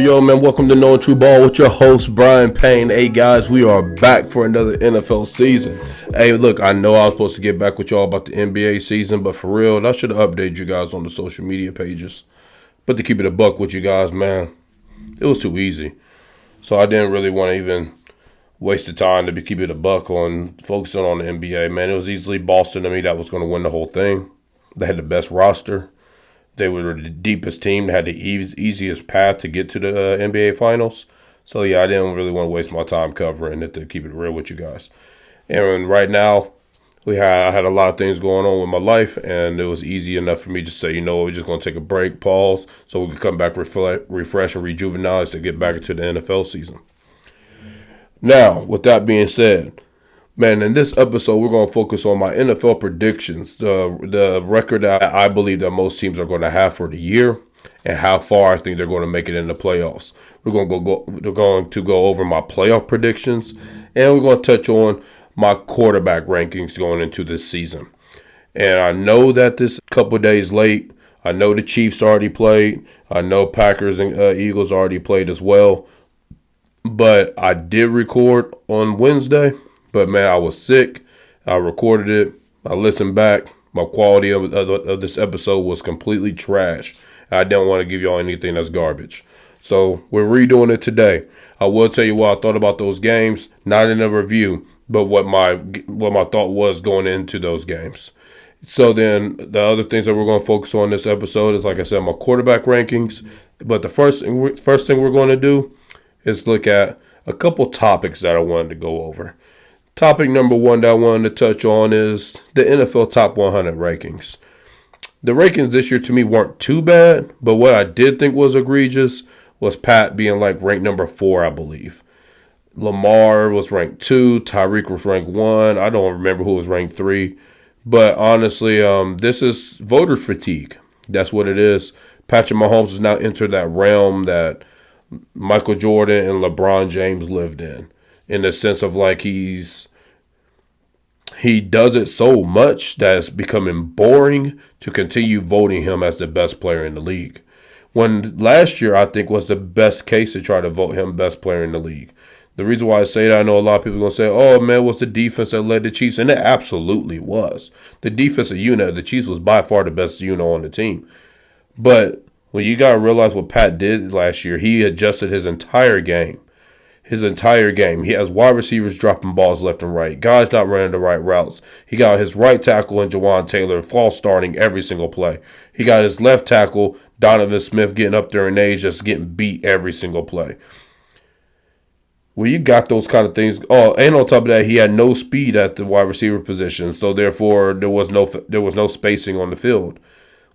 Yo, man, welcome to Knowing True Ball with your host, Brian Payne. Hey, guys, we are back for another NFL season. Hey, look, I know I was supposed to get back with y'all about the NBA season, but for real, I should have updated you guys on the social media pages. But to keep it a buck with you guys, man, it was too easy. So I didn't really want to even waste the time to keep it a buck on focusing on the NBA, man. It was easily Boston to me that was going to win the whole thing. They had the best roster. They were the deepest team. They had the easiest path to get to the NBA Finals. So, yeah, I didn't really want to waste my time covering it, to keep it real with you guys. And right now, I had a lot of things going on with my life, and it was easy enough for me to say, we're just going to take a break, pause, so we can come back, refresh, and rejuvenate to get back into the NFL season. Now, with that being said, man, in this episode, we're going to focus on my NFL predictions, the record that I believe that most teams are going to have for the year, and how far I think they're going to make it in the playoffs. We're going to go over my playoff predictions, and we're going to touch on my quarterback rankings going into this season. And I know that this couple days late. I know the Chiefs already played. I know Packers and Eagles already played as well. But I did record on Wednesday. But, man, I was sick. I recorded it. I listened back. My quality of this episode was completely trash. I didn't want to give y'all anything that's garbage. So we're redoing it today. I will tell you what I thought about those games. Not in a review, but what my thought was going into those games. So then the other things that we're going to focus on in this episode is, like I said, my quarterback rankings. But the first thing we're going to do is look at a couple topics that I wanted to go over. Topic number one that I wanted to touch on is the NFL Top 100 rankings. The rankings this year to me weren't too bad, but what I did think was egregious was Pat being ranked number 4, I believe. Lamar was ranked 2, Tyreek was ranked 1. I don't remember who was ranked 3. But honestly, this is voter fatigue. That's what it is. Patrick Mahomes has now entered that realm that Michael Jordan and LeBron James lived in the sense of he does it so much that it's becoming boring to continue voting him as the best player in the league. When last year, I think, was the best case to try to vote him best player in the league. The reason why I say that, I know a lot of people are going to say, oh, man, what's the defense that led the Chiefs? And it absolutely was. The defensive unit of the Chiefs was by far the best unit on the team. But when you got to realize what Pat did last year, he adjusted his entire game. He has wide receivers dropping balls left and right. Guys not running the right routes. He got his right tackle in Jawan Taylor false starting every single play. He got his left tackle, Donovan Smith, getting up there in age, just getting beat every single play. Well, you got those kind of things. Oh, and on top of that, he had no speed at the wide receiver position, so therefore there was no spacing on the field.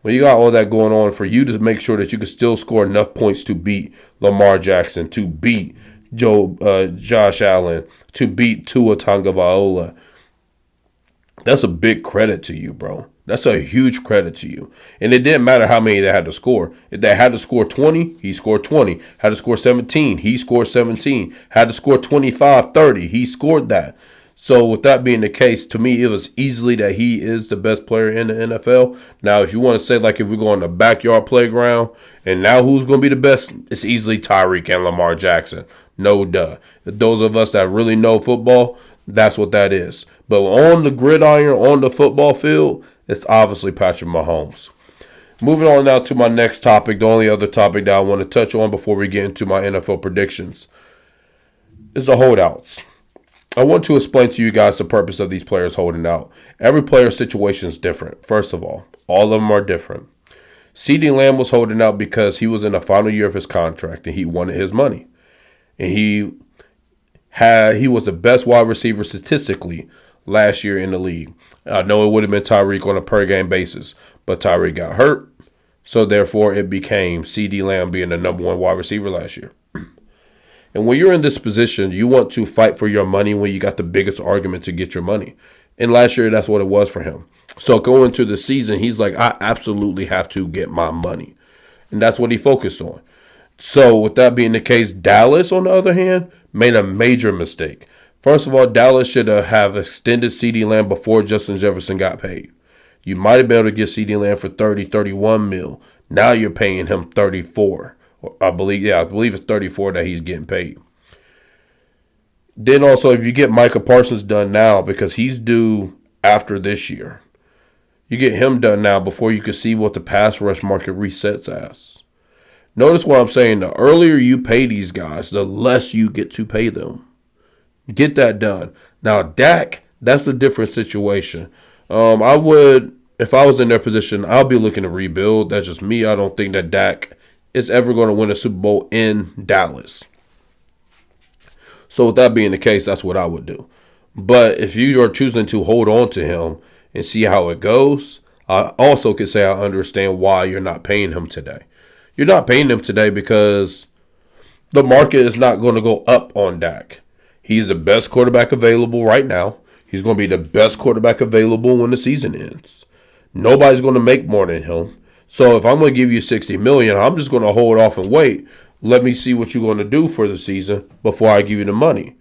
When you got all that going on, for you to make sure that you can still score enough points to beat Lamar Jackson, to beat Josh Allen, to beat Tua Tagovailoa, that's a big credit to you, bro. That's a huge credit to you. And it didn't matter how many they had to score. If they had to score 20, he scored 20. Had to score 17, he scored 17. Had to score 25, 30, he scored that. So with that being the case, to me, it was easily that he is the best player in the NFL. Now, if you want to say, if we go on the backyard playground, and now who's going to be the best, it's easily Tyreek and Lamar Jackson. No duh. Those of us that really know football, that's what that is. But on the gridiron, on the football field, it's obviously Patrick Mahomes. Moving on now to my next topic, the only other topic that I want to touch on before we get into my NFL predictions is the holdouts. I want to explain to you guys the purpose of these players holding out. Every player's situation is different. First of all of them are different. CeeDee Lamb was holding out because he was in the final year of his contract and he wanted his money. And he was the best wide receiver statistically last year in the league. I know it would have been Tyreek on a per-game basis, but Tyreek got hurt, so therefore it became CeeDee Lamb being the number one wide receiver last year. And when you're in this position, you want to fight for your money when you got the biggest argument to get your money. And last year, that's what it was for him. So going into the season, he's like, I absolutely have to get my money. And that's what he focused on. So with that being the case, Dallas, on the other hand, made a major mistake. First of all, Dallas should have extended CeeDee Lamb before Justin Jefferson got paid. You might have been able to get CeeDee Lamb for 30, 31 mil. Now you're paying him 34 I believe it's 34 that he's getting paid. Then also, if you get Micah Parsons done now, because he's due after this year, you get him done now before you can see what the pass rush market resets as. Notice what I'm saying. The earlier you pay these guys, the less you get to pay them. Get that done. Now, Dak, that's a different situation. I would, if I was in their position, I'll be looking to rebuild. That's just me. I don't think that Dak is ever going to win a Super Bowl in Dallas. So with that being the case, that's what I would do. But if you are choosing to hold on to him and see how it goes, I also could say I understand why you're not paying him today. You're not paying him today because the market is not going to go up on Dak. He's the best quarterback available right now. He's going to be the best quarterback available when the season ends. Nobody's going to make more than him. So if I'm going to give you $60 million, I'm just going to hold off and wait. Let me see what you're going to do for the season before I give you the money.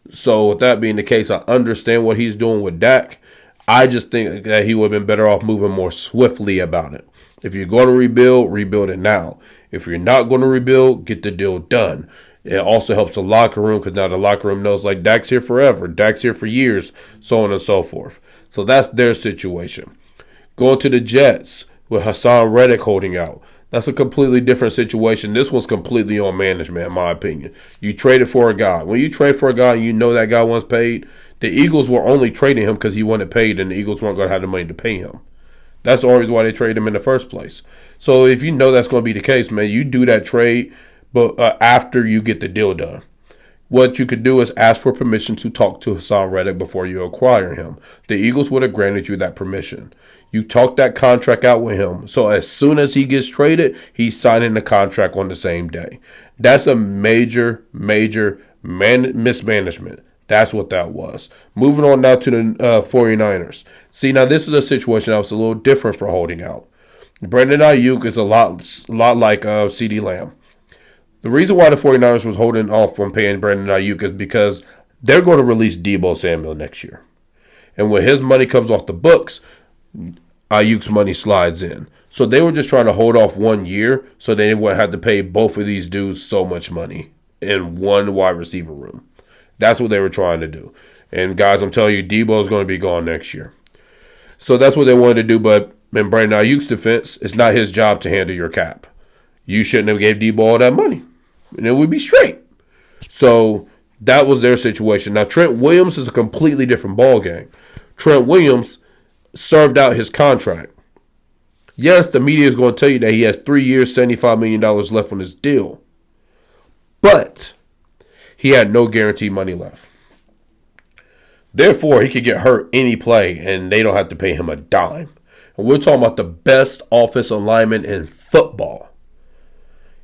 So with that being the case, I understand what he's doing with Dak. I just think that he would have been better off moving more swiftly about it. If you're going to rebuild it now. If you're not going to rebuild, get the deal done. It also helps the locker room because now the locker room knows like Dak's here forever. Dak's here for years, so on and so forth. So that's their situation. Going to the Jets with Hassan Reddick holding out. That's a completely different situation. This one's completely on management, in my opinion. You traded for a guy. When you trade for a guy and you know that guy wants paid, the Eagles were only trading him because he wanted paid and the Eagles weren't going to have the money to pay him. That's always why they traded him in the first place. So if you know that's going to be the case, man, you do that trade but after you get the deal done. What you could do is ask for permission to talk to Hassan Reddick before you acquire him. The Eagles would have granted you that permission. You talk that contract out with him. So as soon as he gets traded, he's signing the contract on the same day. That's a major mismanagement. That's what that was. Moving on now to the 49ers. See, now this is a situation that was a little different for holding out. Brandon Ayuk is a lot like CeeDee Lamb. The reason why the 49ers was holding off from paying Brandon Ayuk is because they're going to release Deebo Samuel next year. And when his money comes off the books, Ayuk's money slides in. So they were just trying to hold off 1 year so they wouldn't have to pay both of these dudes so much money in one wide receiver room. That's what they were trying to do. And guys, I'm telling you, Deebo is going to be gone next year. So that's what they wanted to do. But in Brandon Ayuk's defense, it's not his job to handle your cap. You shouldn't have gave Deebo all that money. And it would be straight. So that was their situation. Now, Trent Williams is a completely different ballgame. Trent Williams served out his contract. Yes, the media is going to tell you that he has 3 years, $75 million left on his deal. But he had no guaranteed money left. Therefore, he could get hurt any play, and they don't have to pay him a dime. And we're talking about the best offensive lineman in football.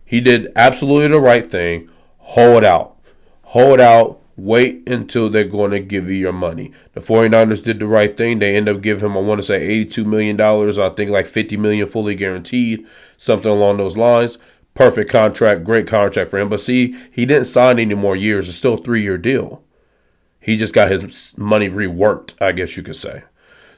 He did absolutely the right thing. Hold out. Hold out. Wait until they're going to give you your money. The 49ers did the right thing. They ended up giving him, I want to say, $82 million. I think like $50 million fully guaranteed. Something along those lines. Perfect contract. Great contract for him. But see, he didn't sign any more years. It's still a 3-year deal. He just got his money reworked, I guess you could say.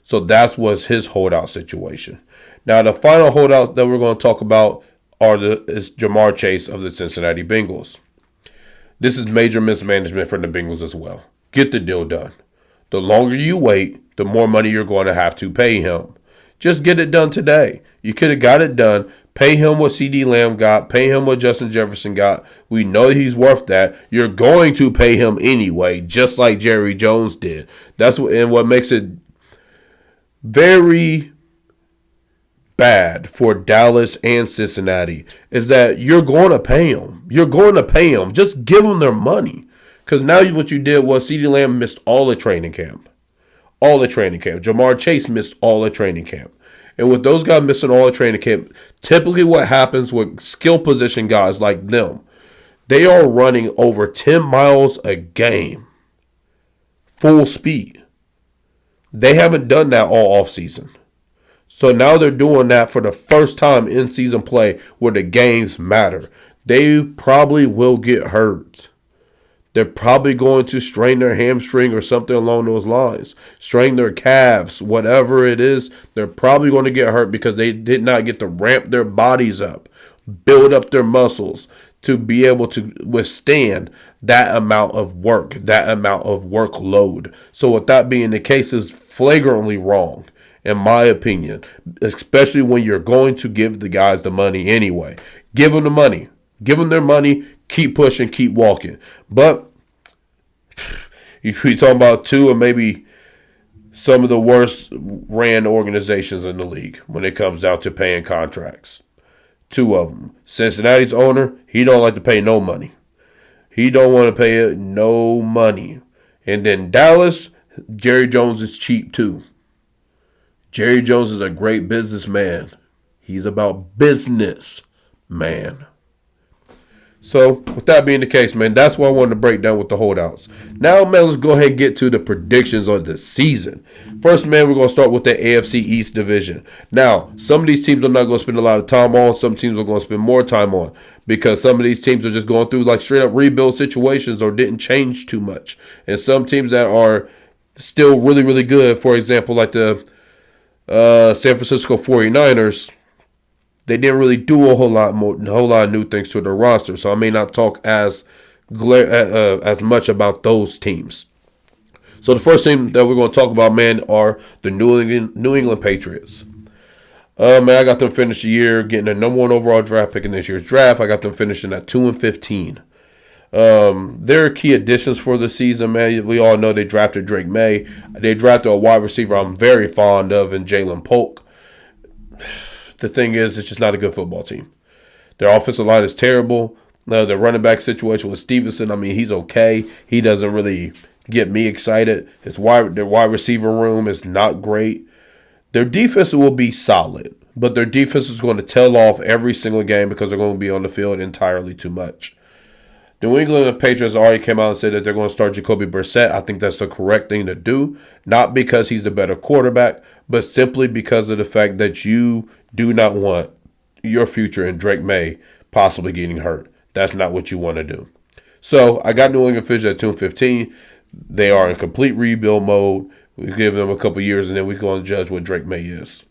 So that was his holdout situation. Now, the final holdout that we're going to talk about is Ja'Marr Chase of the Cincinnati Bengals. This is major mismanagement from the Bengals as well. Get the deal done. The longer you wait, the more money you're going to have to pay him. Just get it done today. You could have got it done. Pay him what CeeDee Lamb got. Pay him what Justin Jefferson got. We know he's worth that. You're going to pay him anyway, just like Jerry Jones did. That's what makes it very bad for Dallas and Cincinnati is that you're going to pay them. You're going to pay them. Just give them their money. Because now what you did was CeeDee Lamb missed all the training camp. All the training camp. Ja'Marr Chase missed all the training camp. And with those guys missing all the training camp, typically what happens with skill position guys like them, they are running over 10 miles a game. Full speed. They haven't done that all offseason. So now they're doing that for the first time in season play where the games matter. They probably will get hurt. They're probably going to strain their hamstring or something along those lines. Strain their calves, whatever it is. They're probably going to get hurt because they did not get to ramp their bodies up. build up their muscles to be able to withstand that amount of work, that amount of workload. So with that being the case, is flagrantly wrong, in my opinion, especially when you're going to give the guys the money anyway. Give them the money. Give them their money. Keep pushing. Keep walking. But if we talk about two or maybe some of the worst ran organizations in the league when it comes down to paying contracts. Two of them. Cincinnati's owner, he don't like to pay no money. He don't want to pay it no money. And then Dallas, Jerry Jones is cheap too. Jerry Jones is a great businessman. He's about business, man. So, with that being the case, man, that's what I wanted to break down with the holdouts. Now, man, let's go ahead and get to the predictions of the season. First, man, we're going to start with the AFC East division. Now, some of these teams are not going to spend a lot of time on. Some teams are going to spend more time on because some of these teams are just going through like straight up rebuild situations or didn't change too much. And some teams that are still really, really good, for example, like the San Francisco 49ers, they didn't really do a whole lot of new things to their roster, so I may not talk as much about those teams. So the first team that we're going to talk about, man, are the New England Patriots. Man, I got them finish the year getting the number 1 overall draft pick in this year's draft. I got them finishing at 2-15. Their key additions for the season, man, we all know they drafted Drake May. They drafted a wide receiver I'm very fond of in Jalen Polk. The thing is, it's just not a good football team. Their offensive line is terrible. Their running back situation with Stevenson, I mean, he's okay. He doesn't really get me excited. Their wide receiver room is not great. Their defense will be solid, but their defense is going to tail off every single game because they're going to be on the field entirely too much. The New England Patriots already came out and said that they're going to start Jacoby Brissett. I think that's the correct thing to do, not because he's the better quarterback, but simply because of the fact that you do not want your future in Drake May possibly getting hurt. That's not what you want to do. So I got New England Patriots at 2-15. They are in complete rebuild mode. We give them a couple years, and then we're going to judge what Drake May is.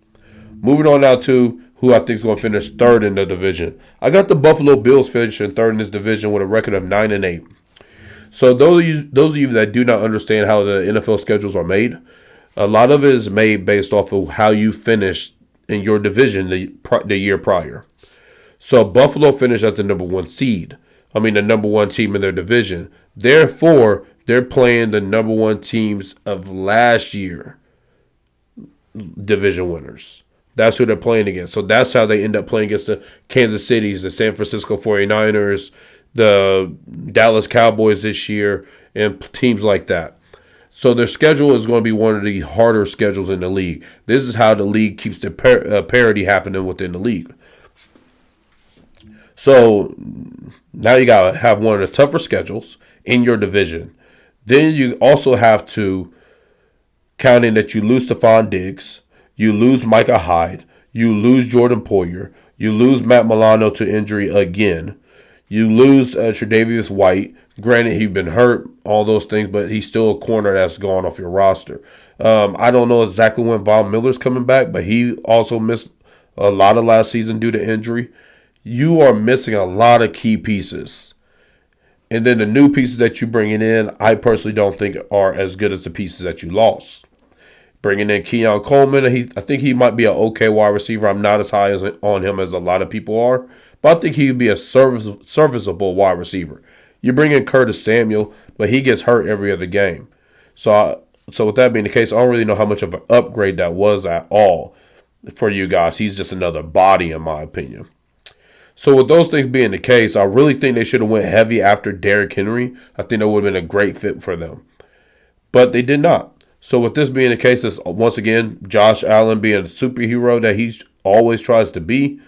Moving on now to who I think is going to finish third in the division. I got the Buffalo Bills finishing third in this division with a record of 9-8. So those of you that do not understand how the NFL schedules are made, a lot of it is made based off of how you finished in your division the year prior. So Buffalo finished as the number 1 seed. I mean the number 1 team in their division. Therefore, they're playing the number 1 teams of last year division winners. That's who they're playing against. So that's how they end up playing against the Kansas Cities, the San Francisco 49ers, the Dallas Cowboys this year, and teams like that. So their schedule is going to be one of the harder schedules in the league. This is how the league keeps the parity happening within the league. So now you got to have one of the tougher schedules in your division. Then you also have to count in that you lose Stephon Diggs, you lose Micah Hyde, you lose Jordan Poyer, you lose Matt Milano to injury again, you lose Tre'Davious White. Granted, he's been hurt, all those things, but he's still a corner that's gone off your roster. I don't know exactly when Von Miller's coming back, but he also missed a lot of last season due to injury. You are missing a lot of key pieces. And then the new pieces that you're bringing in, I personally don't think are as good as the pieces that you lost. Bringing in Keon Coleman, I think he might be an okay wide receiver. I'm not as high on him as a lot of people are, but I think he would be a serviceable wide receiver. You bring in Curtis Samuel, but he gets hurt every other game. So with that being the case, I don't really know how much of an upgrade that was at all for you guys. He's just another body, in my opinion. So with those things being the case, I really think they should have went heavy after Derrick Henry. I think that would have been a great fit for them. But they did not. So with this being the case, is once again, Josh Allen being a superhero that he always tries to be.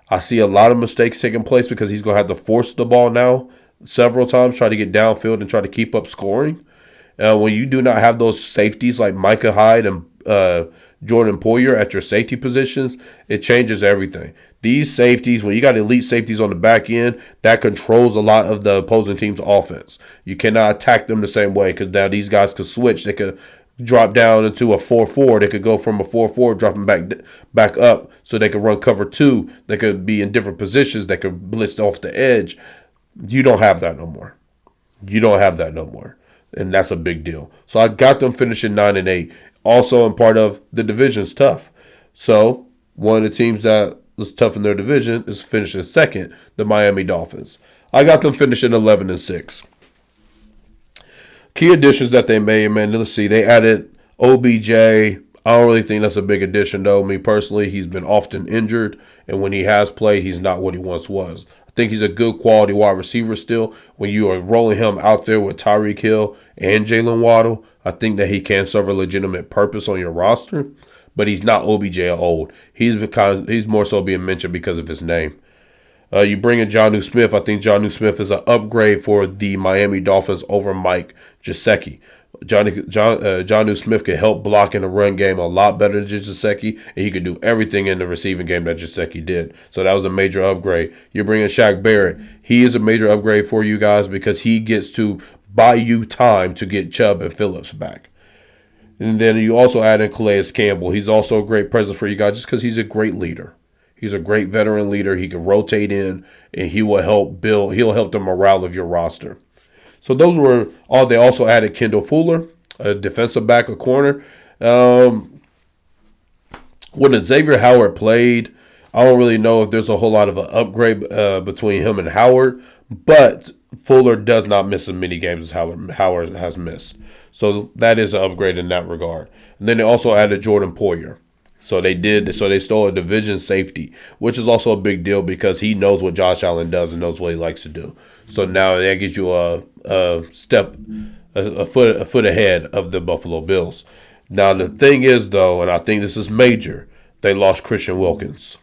I see a lot of mistakes taking place because he's going to have to force the ball now several times, try to get downfield and try to keep up scoring. When you do not have those safeties like Micah Hyde and Jordan Poyer at your safety positions, it changes everything. These safeties, when you got elite safeties on the back end, that controls a lot of the opposing team's offense. You cannot attack them the same way because now these guys can switch. They could drop down into a 4-4. They could go from a 4-4, dropping back up, so they could run cover two. They could be in different positions. They could blitz off the edge. You don't have that no more. You don't have that no more, and that's a big deal. So I got them finishing 9-8. Also, and part of the division's tough. So one of the teams that was tough in their division is finishing second, the Miami Dolphins. I got them finishing 11-6. Key additions that they made, man. Let's see. They added OBJ. I don't really think that's a big addition, though. Me personally, he's been often injured, and when he has played, he's not what he once was. I think he's a good quality wide receiver still. When you are rolling him out there with Tyreek Hill and Jalen Waddle, I think that he can serve a legitimate purpose on your roster. But he's not OBJ old. He's more so being mentioned because of his name. You bring in Jonnu Smith. I think Jonnu Smith is an upgrade for the Miami Dolphins over Mike Gesicki. Jonnu Smith can help block in the run game a lot better than Gesicki, and he could do everything in the receiving game that Gesicki did. So that was a major upgrade. You bring in Shaq Barrett. He is a major upgrade for you guys because he gets to buy you time to get Chubb and Phillips back. And then you also add in Calais Campbell. He's also a great presence for you guys just because he's a great leader. He's a great veteran leader. He can rotate in, and he will help build. He'll help the morale of your roster. So those were all. They also added Kendall Fuller, a defensive back, a corner. When Xavier Howard played, I don't really know if there's a whole lot of an upgrade between him and Howard, but Fuller does not miss as many games as Howard has missed. So that is an upgrade in that regard. And then they also added Jordan Poyer. So they stole a division safety, which is also a big deal because he knows what Josh Allen does and knows what he likes to do. So now that gives you a foot ahead of the Buffalo Bills. Now the thing is though, and I think this is major, they lost Christian Wilkins.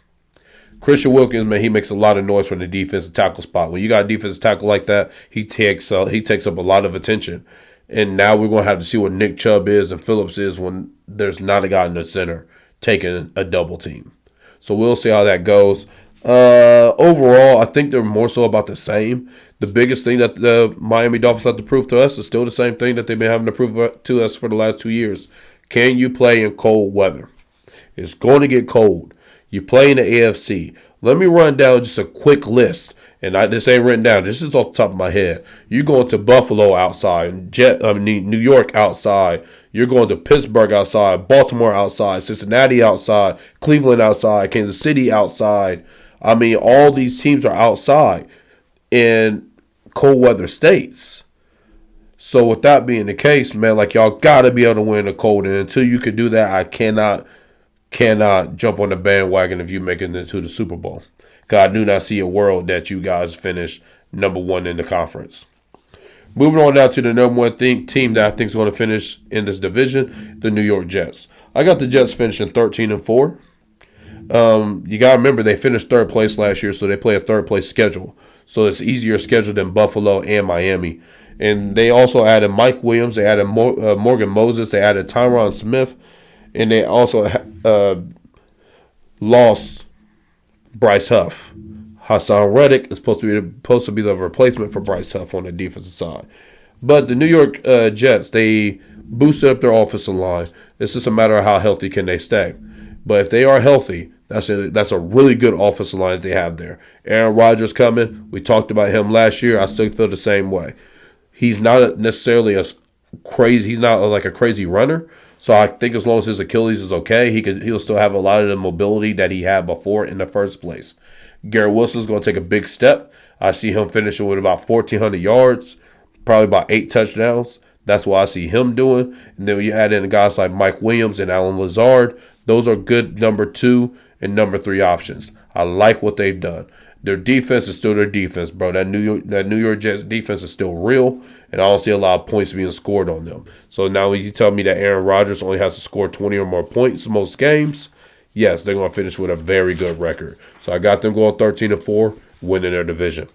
Christian Wilkins, man, he makes a lot of noise from the defensive tackle spot. When you got a defensive tackle like that, he takes up a lot of attention. And now we're going to have to see what Nick Chubb is and Phillips is when there's not a guy in the center taking a double team. So we'll see how that goes. Overall, I think they're more so about the same. The biggest thing that the Miami Dolphins have to prove to us is still the same thing that they've been having to prove to us for the last 2 years. Can you play in cold weather? It's going to get cold. You play in the AFC. Let me run down just a quick list. And this ain't written down. This is off the top of my head. You're going to Buffalo outside, New York outside. You're going to Pittsburgh outside, Baltimore outside, Cincinnati outside, Cleveland outside, Kansas City outside. I mean, all these teams are outside in cold weather states. So with that being the case, man, like y'all got to be able to win the cold. And until you can do that, I cannot jump on the bandwagon if you make it into the Super Bowl. I do not see a world that you guys finish number one in the conference. Moving on now to the number one team that I think is going to finish in this division, the New York Jets. I got the Jets finishing 13-4. You got to remember they finished third place last year, so they play a third place schedule. So it's easier schedule than Buffalo and Miami. And they also added Mike Williams. They added Morgan Moses. They added Tyron Smith. And they also lost Bryce Huff. Hassan Reddick is supposed to be the replacement for Bryce Huff on the defensive side. But the New York Jets, they boosted up their offensive line. It's just a matter of how healthy can they stay. But if they are healthy, that's a really good offensive line that they have there. Aaron Rodgers coming. We talked about him last year. I still feel the same way. He's not necessarily he's not like a crazy runner. So I think as long as his Achilles is okay, he'll still have a lot of the mobility that he had before in the first place. Garrett Wilson's going to take a big step. I see him finishing with about 1,400 yards, probably about 8 touchdowns. That's what I see him doing. And then when you add in guys like Mike Williams and Allen Lazard, those are good number 2 and number 3 options. I like what they've done. Their defense is still their defense, bro. That New York Jets defense is still real, and I don't see a lot of points being scored on them. So now when you tell me that Aaron Rodgers only has to score 20 or more points in most games, yes, they're going to finish with a very good record. So I got them going 13-4, winning their division.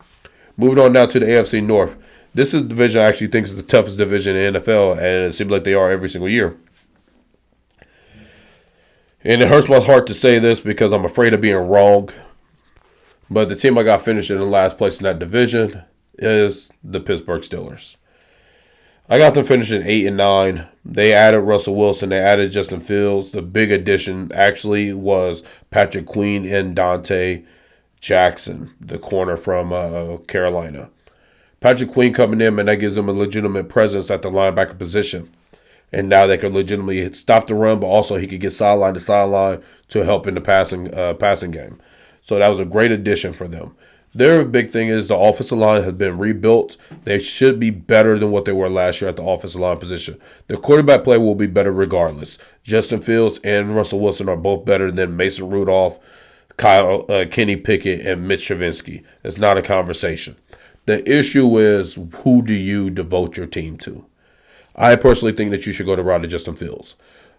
Moving on now to the AFC North. This is the division I actually think is the toughest division in the NFL, and it seems like they are every single year. And it hurts my heart to say this because I'm afraid of being wrong. But the team I got finished in the last place in that division is the Pittsburgh Steelers. I got them finishing 8-9. They added Russell Wilson. They added Justin Fields. The big addition actually was Patrick Queen and Dante Jackson, the corner from Carolina. Patrick Queen coming in, and that gives them a legitimate presence at the linebacker position. And now they can legitimately stop the run, but also he could get sideline to sideline to help in the passing game. So that was a great addition for them. Their big thing is the offensive line has been rebuilt. They should be better than what they were last year at the offensive line position. The quarterback play will be better regardless. Justin Fields and Russell Wilson are both better than Mason Rudolph, Kenny Pickett, and Mitch Trubisky. It's not a conversation. The issue is, who do you devote your team to? I personally think that you should go the route of Justin Fields.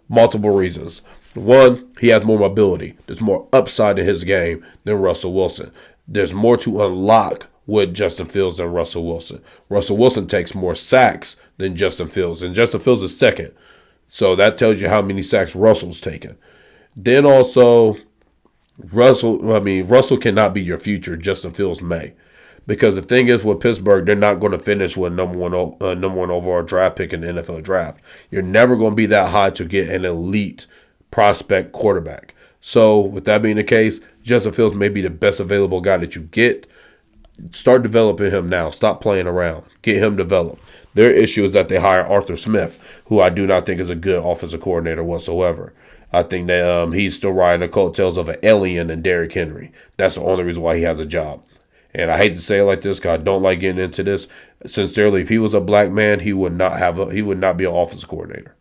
Multiple reasons. One, he has more mobility. There's more upside in his game than Russell Wilson. There's more to unlock with Justin Fields than Russell Wilson. Russell Wilson takes more sacks than Justin Fields, and Justin Fields is second. So that tells you how many sacks Russell's taken. Then also, Russell cannot be your future. Justin Fields may. Because the thing is, with Pittsburgh, they're not going to finish with number one overall draft pick in the NFL draft. You're never going to be that high to get an elite prospect quarterback. So with that being the case, Justin Fields may be the best available guy that you get. Start developing him now. Stop playing around. Get him developed. Their issue is that they hire Arthur Smith, who I do not think is a good offensive coordinator whatsoever. I think that he's still riding the coattails of an alien and Derrick Henry. That's the only reason why he has a job. And I hate to say it like this, because I don't like getting into this. Sincerely, if he was a black man, he would not be an offensive coordinator.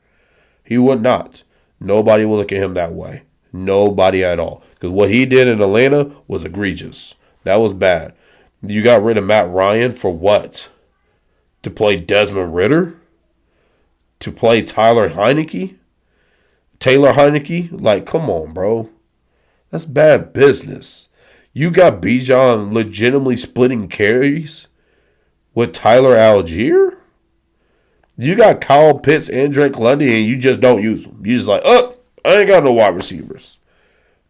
He would not. Nobody will look at him that way. Nobody at all. Because what he did in Atlanta was egregious. That was bad. You got rid of Matt Ryan for what? To play Desmond Ridder? To play Taylor Heinicke? Like, come on, bro. That's bad business. You got Bijan legitimately splitting carries with Tyler Algier? You got Kyle Pitts and Drake London, and you just don't use them. You just like, I ain't got no wide receivers.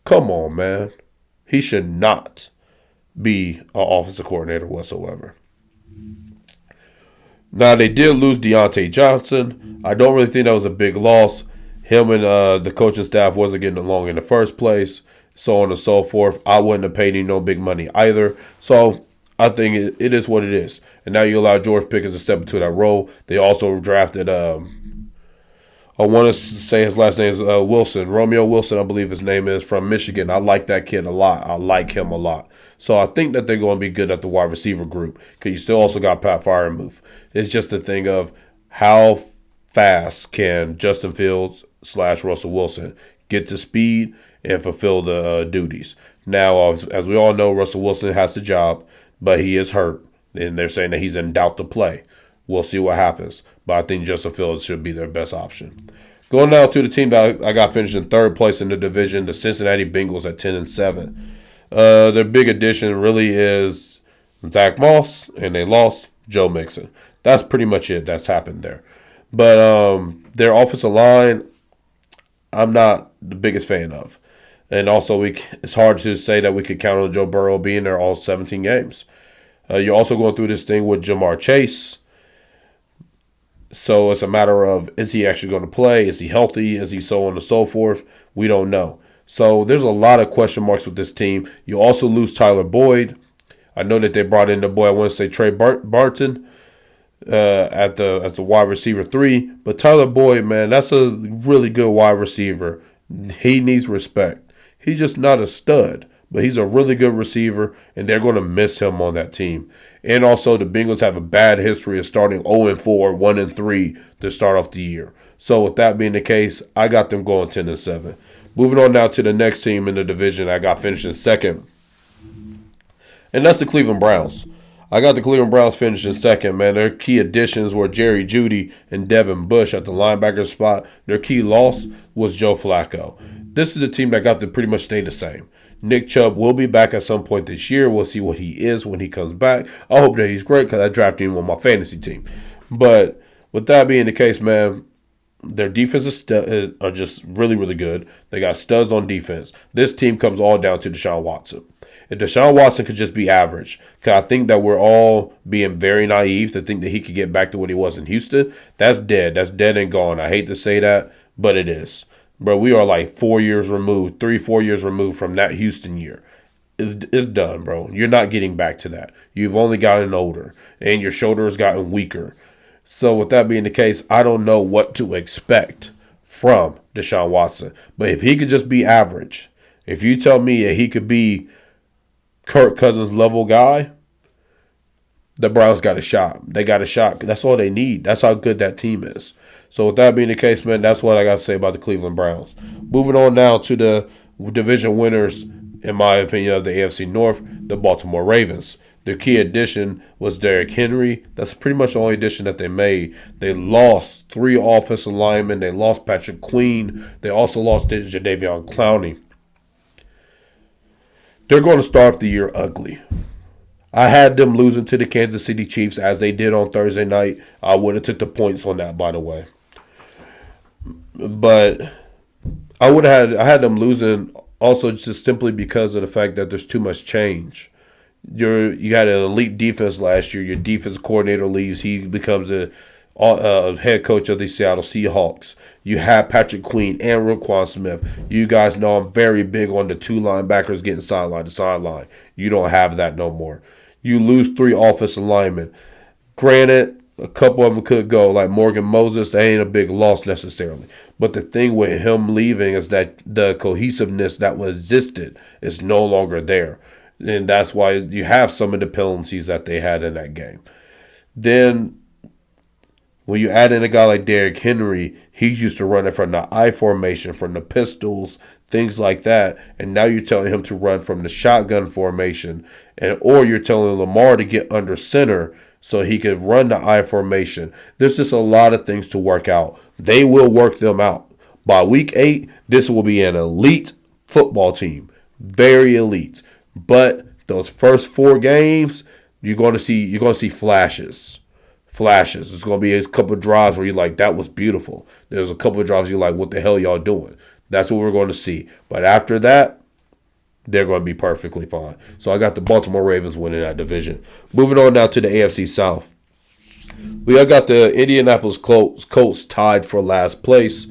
Come on, man. He should not be an offensive coordinator whatsoever. Now, they did lose Deontay Johnson. I don't really think that was a big loss. Him and the coaching staff wasn't getting along in the first place, so on and so forth. I wouldn't have paid him no big money either. So I think it is what it is. And now you allow George Pickens to step into that role. They also drafted, I want to say his last name is Wilson. Romeo Wilson, I believe his name is, from Michigan. I like that kid a lot. I like him a lot. So I think that they're going to be good at the wide receiver group, because you still also got Pat Freiermuth. It's just a thing of how fast can Justin Fields / Russell Wilson get to speed and fulfill the duties. Now, as we all know, Russell Wilson has the job, but he is hurt, and they're saying that he's in doubt to play. We'll see what happens, but I think Justin Fields should be their best option. Going now to the team that I got finished in third place in the division, the Cincinnati Bengals at 10-7. Their big addition really is Zach Moss, and they lost Joe Mixon. That's pretty much it that's happened there. But their offensive line, I'm not the biggest fan of. And also, it's hard to say that we could count on Joe Burrow being there all 17 games. You're also going through this thing with Jamar Chase. So it's a matter of, is he actually going to play? Is he healthy? Is he so on and so forth? We don't know. So there's a lot of question marks with this team. You also lose Tyler Boyd. I know that they brought in the boy, I want to say Trey Barton, as the wide receiver 3. But Tyler Boyd, man, that's a really good wide receiver. He needs respect. He's just not a stud, but he's a really good receiver, and they're going to miss him on that team. And also, the Bengals have a bad history of starting 0-4, 1-3 to start off the year. So with that being the case, I got them going 10-7. Moving on now to the next team in the division, I got finished in second, and that's the Cleveland Browns. I got the Cleveland Browns finished in second, man. Their key additions were Jerry Jeudy and Devin Bush at the linebacker spot. Their key loss was Joe Flacco. This is the team that got to pretty much stay the same. Nick Chubb will be back at some point this year. We'll see what he is when he comes back. I hope that he's great, because I drafted him on my fantasy team. But with that being the case, man, Their defenses are just really, really good. They got studs on defense. This team comes all down to Deshaun Watson. If Deshaun Watson could just be average, because I think that we're all being very naive to think that he could get back to what he was in Houston. That's dead. That's dead and gone. I hate to say that, but it is. Bro, we are like 4 years removed, 4 years removed from that Houston year. It's done, bro. You're not getting back to that. You've only gotten older, and your shoulder has gotten weaker. So with that being the case, I don't know what to expect from Deshaun Watson. But if he could just be average, if you tell me that he could be Kirk Cousins level guy, the Browns got a shot. They got a shot. That's all they need. That's how good that team is. So with that being the case, man, that's what I got to say about the Cleveland Browns. Moving on now to the division winners, in my opinion, of the AFC North, the Baltimore Ravens. Their key addition was Derrick Henry. That's pretty much the only addition that they made. They lost 3 offensive linemen. They lost Patrick Queen. They also lost Jadeveon Clowney. They're going to start the year ugly. I had them losing to the Kansas City Chiefs as they did on Thursday night. I would have took the points on that, by the way. But I had them losing also just simply because of the fact that there's too much change. You had an elite defense last year. Your defense coordinator leaves. He becomes a head coach of the Seattle Seahawks. You have Patrick Queen and Roquan Smith. You guys know I'm very big on the 2 linebackers getting sideline to sideline. You don't have that no more. You lose 3 offensive linemen. Granted, a couple of them could go, like Morgan Moses. That ain't a big loss necessarily. But the thing with him leaving is that the cohesiveness that was existed is no longer there. And that's why you have some of the penalties that they had in that game. Then, when you add in a guy like Derrick Henry, he's used to running from the I formation, from the pistols, things like that. And now you're telling him to run from the shotgun formation, or you're telling Lamar to get under center so he could run the I formation. There's just a lot of things to work out. They will work them out. By week 8, this will be an elite football team, very elite. But those first 4 games, you're going to see flashes. There's going to be a couple of drives where you're like, that was beautiful. There's a couple of drives you're like, what the hell y'all doing? That's what we're going to see. But after that, they're going to be perfectly fine. So I got the Baltimore Ravens winning that division. Moving on now to the AFC South. We got the Indianapolis Colts tied for last place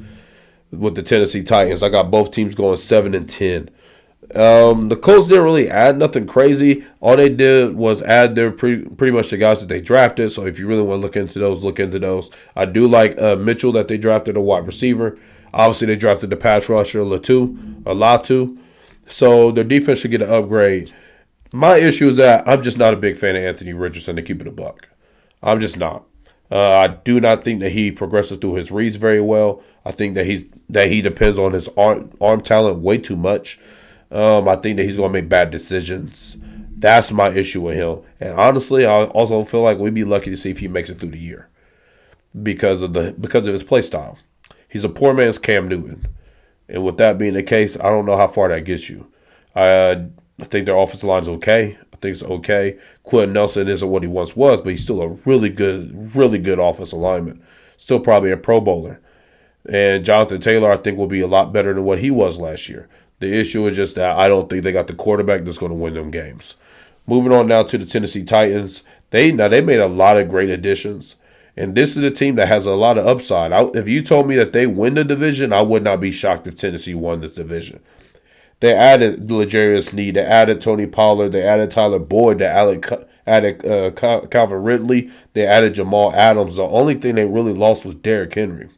with the Tennessee Titans. I got both teams going 7-10. The Colts didn't really add nothing crazy. All they did was add their pretty much the guys that they drafted. So if you really want to look into those, look into those. I do like Mitchell that they drafted, a wide receiver. Obviously, they drafted the pass rusher, Latu. So their defense should get an upgrade. My issue is that I'm just not a big fan of Anthony Richardson, to keep it a buck. I'm just not. I do not think that he progresses through his reads very well. I think that he depends on his arm talent way too much. I think that he's going to make bad decisions. That's my issue with him. And honestly, I also feel like we'd be lucky to see if he makes it through the year because of his play style. He's a poor man's Cam Newton. And with that being the case, I don't know how far that gets you. I think their offensive line's okay. I think it's okay. Quentin Nelson isn't what he once was, but he's still a really good offensive lineman. Still probably a Pro Bowler. And Jonathan Taylor, I think, will be a lot better than what he was last year. The issue is just that I don't think they got the quarterback that's going to win them games. Moving on now to the Tennessee Titans. They made a lot of great additions. And this is a team that has a lot of upside. If you told me that they win the division, I would not be shocked if Tennessee won this division. They added L'Jarius Sneed. They added Tony Pollard. They added Tyler Boyd. They added Calvin Ridley. They added Jamal Adams. The only thing they really lost was Derrick Henry.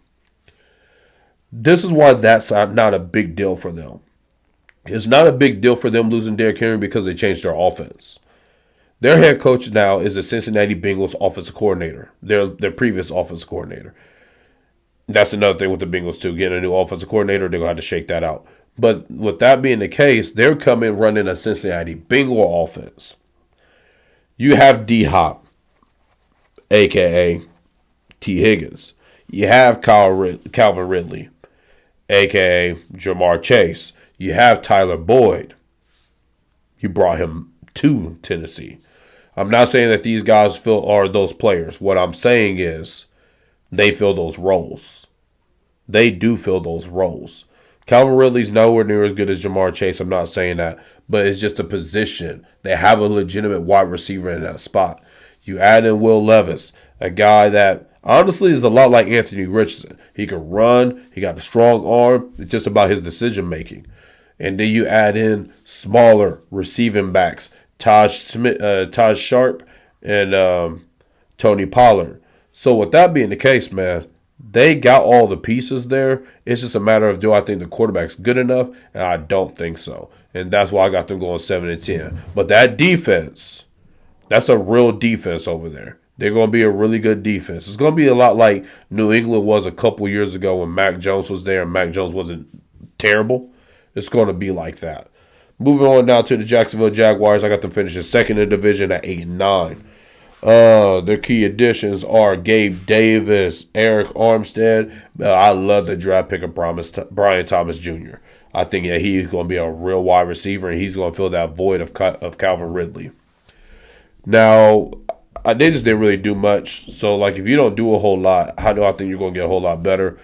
This is why that's not a big deal for them. It's not a big deal for them losing Derrick Henry because they changed their offense. Their head coach now is the Cincinnati Bengals offensive coordinator, their previous offensive coordinator. That's another thing with the Bengals, too. Getting a new offensive coordinator, they're going to have to shake that out. But with that being the case, they're coming running a Cincinnati Bengal offense. You have D-Hop, a.k.a. T. Higgins. You have Calvin Ridley, a.k.a. Jamar Chase. You have Tyler Boyd. You brought him to Tennessee. I'm not saying that these guys are those players. What I'm saying is they fill those roles. they do fill those roles. Calvin Ridley's nowhere near as good as Jamar Chase. I'm not saying that, but it's just a position. They have a legitimate wide receiver in that spot. You add in Will Levis, a guy that honestly is a lot like Anthony Richardson. He can run. He got a strong arm. It's just about his decision making. And then you add in smaller receiving backs, Taj Sharp, and Tony Pollard. So with that being the case, man, they got all the pieces there. It's just a matter of, do I think the quarterback's good enough? And I don't think so. And that's why I got them going 7-10. But that defense, that's a real defense over there. They're going to be a really good defense. It's going to be a lot like New England was a couple years ago when Mac Jones was there and Mac Jones wasn't terrible. It's going to be like that. Moving on now to the Jacksonville Jaguars. I got them finishing second in the division at 8-9. Their key additions are Gabe Davis, Eric Armstead. I love the draft pick of Brian Thomas Jr. I think that he's going to be a real wide receiver, and he's going to fill that void of Calvin Ridley. Now, they just didn't really do much. So, like, if you don't do a whole lot, how do I think you're going to get a whole lot better?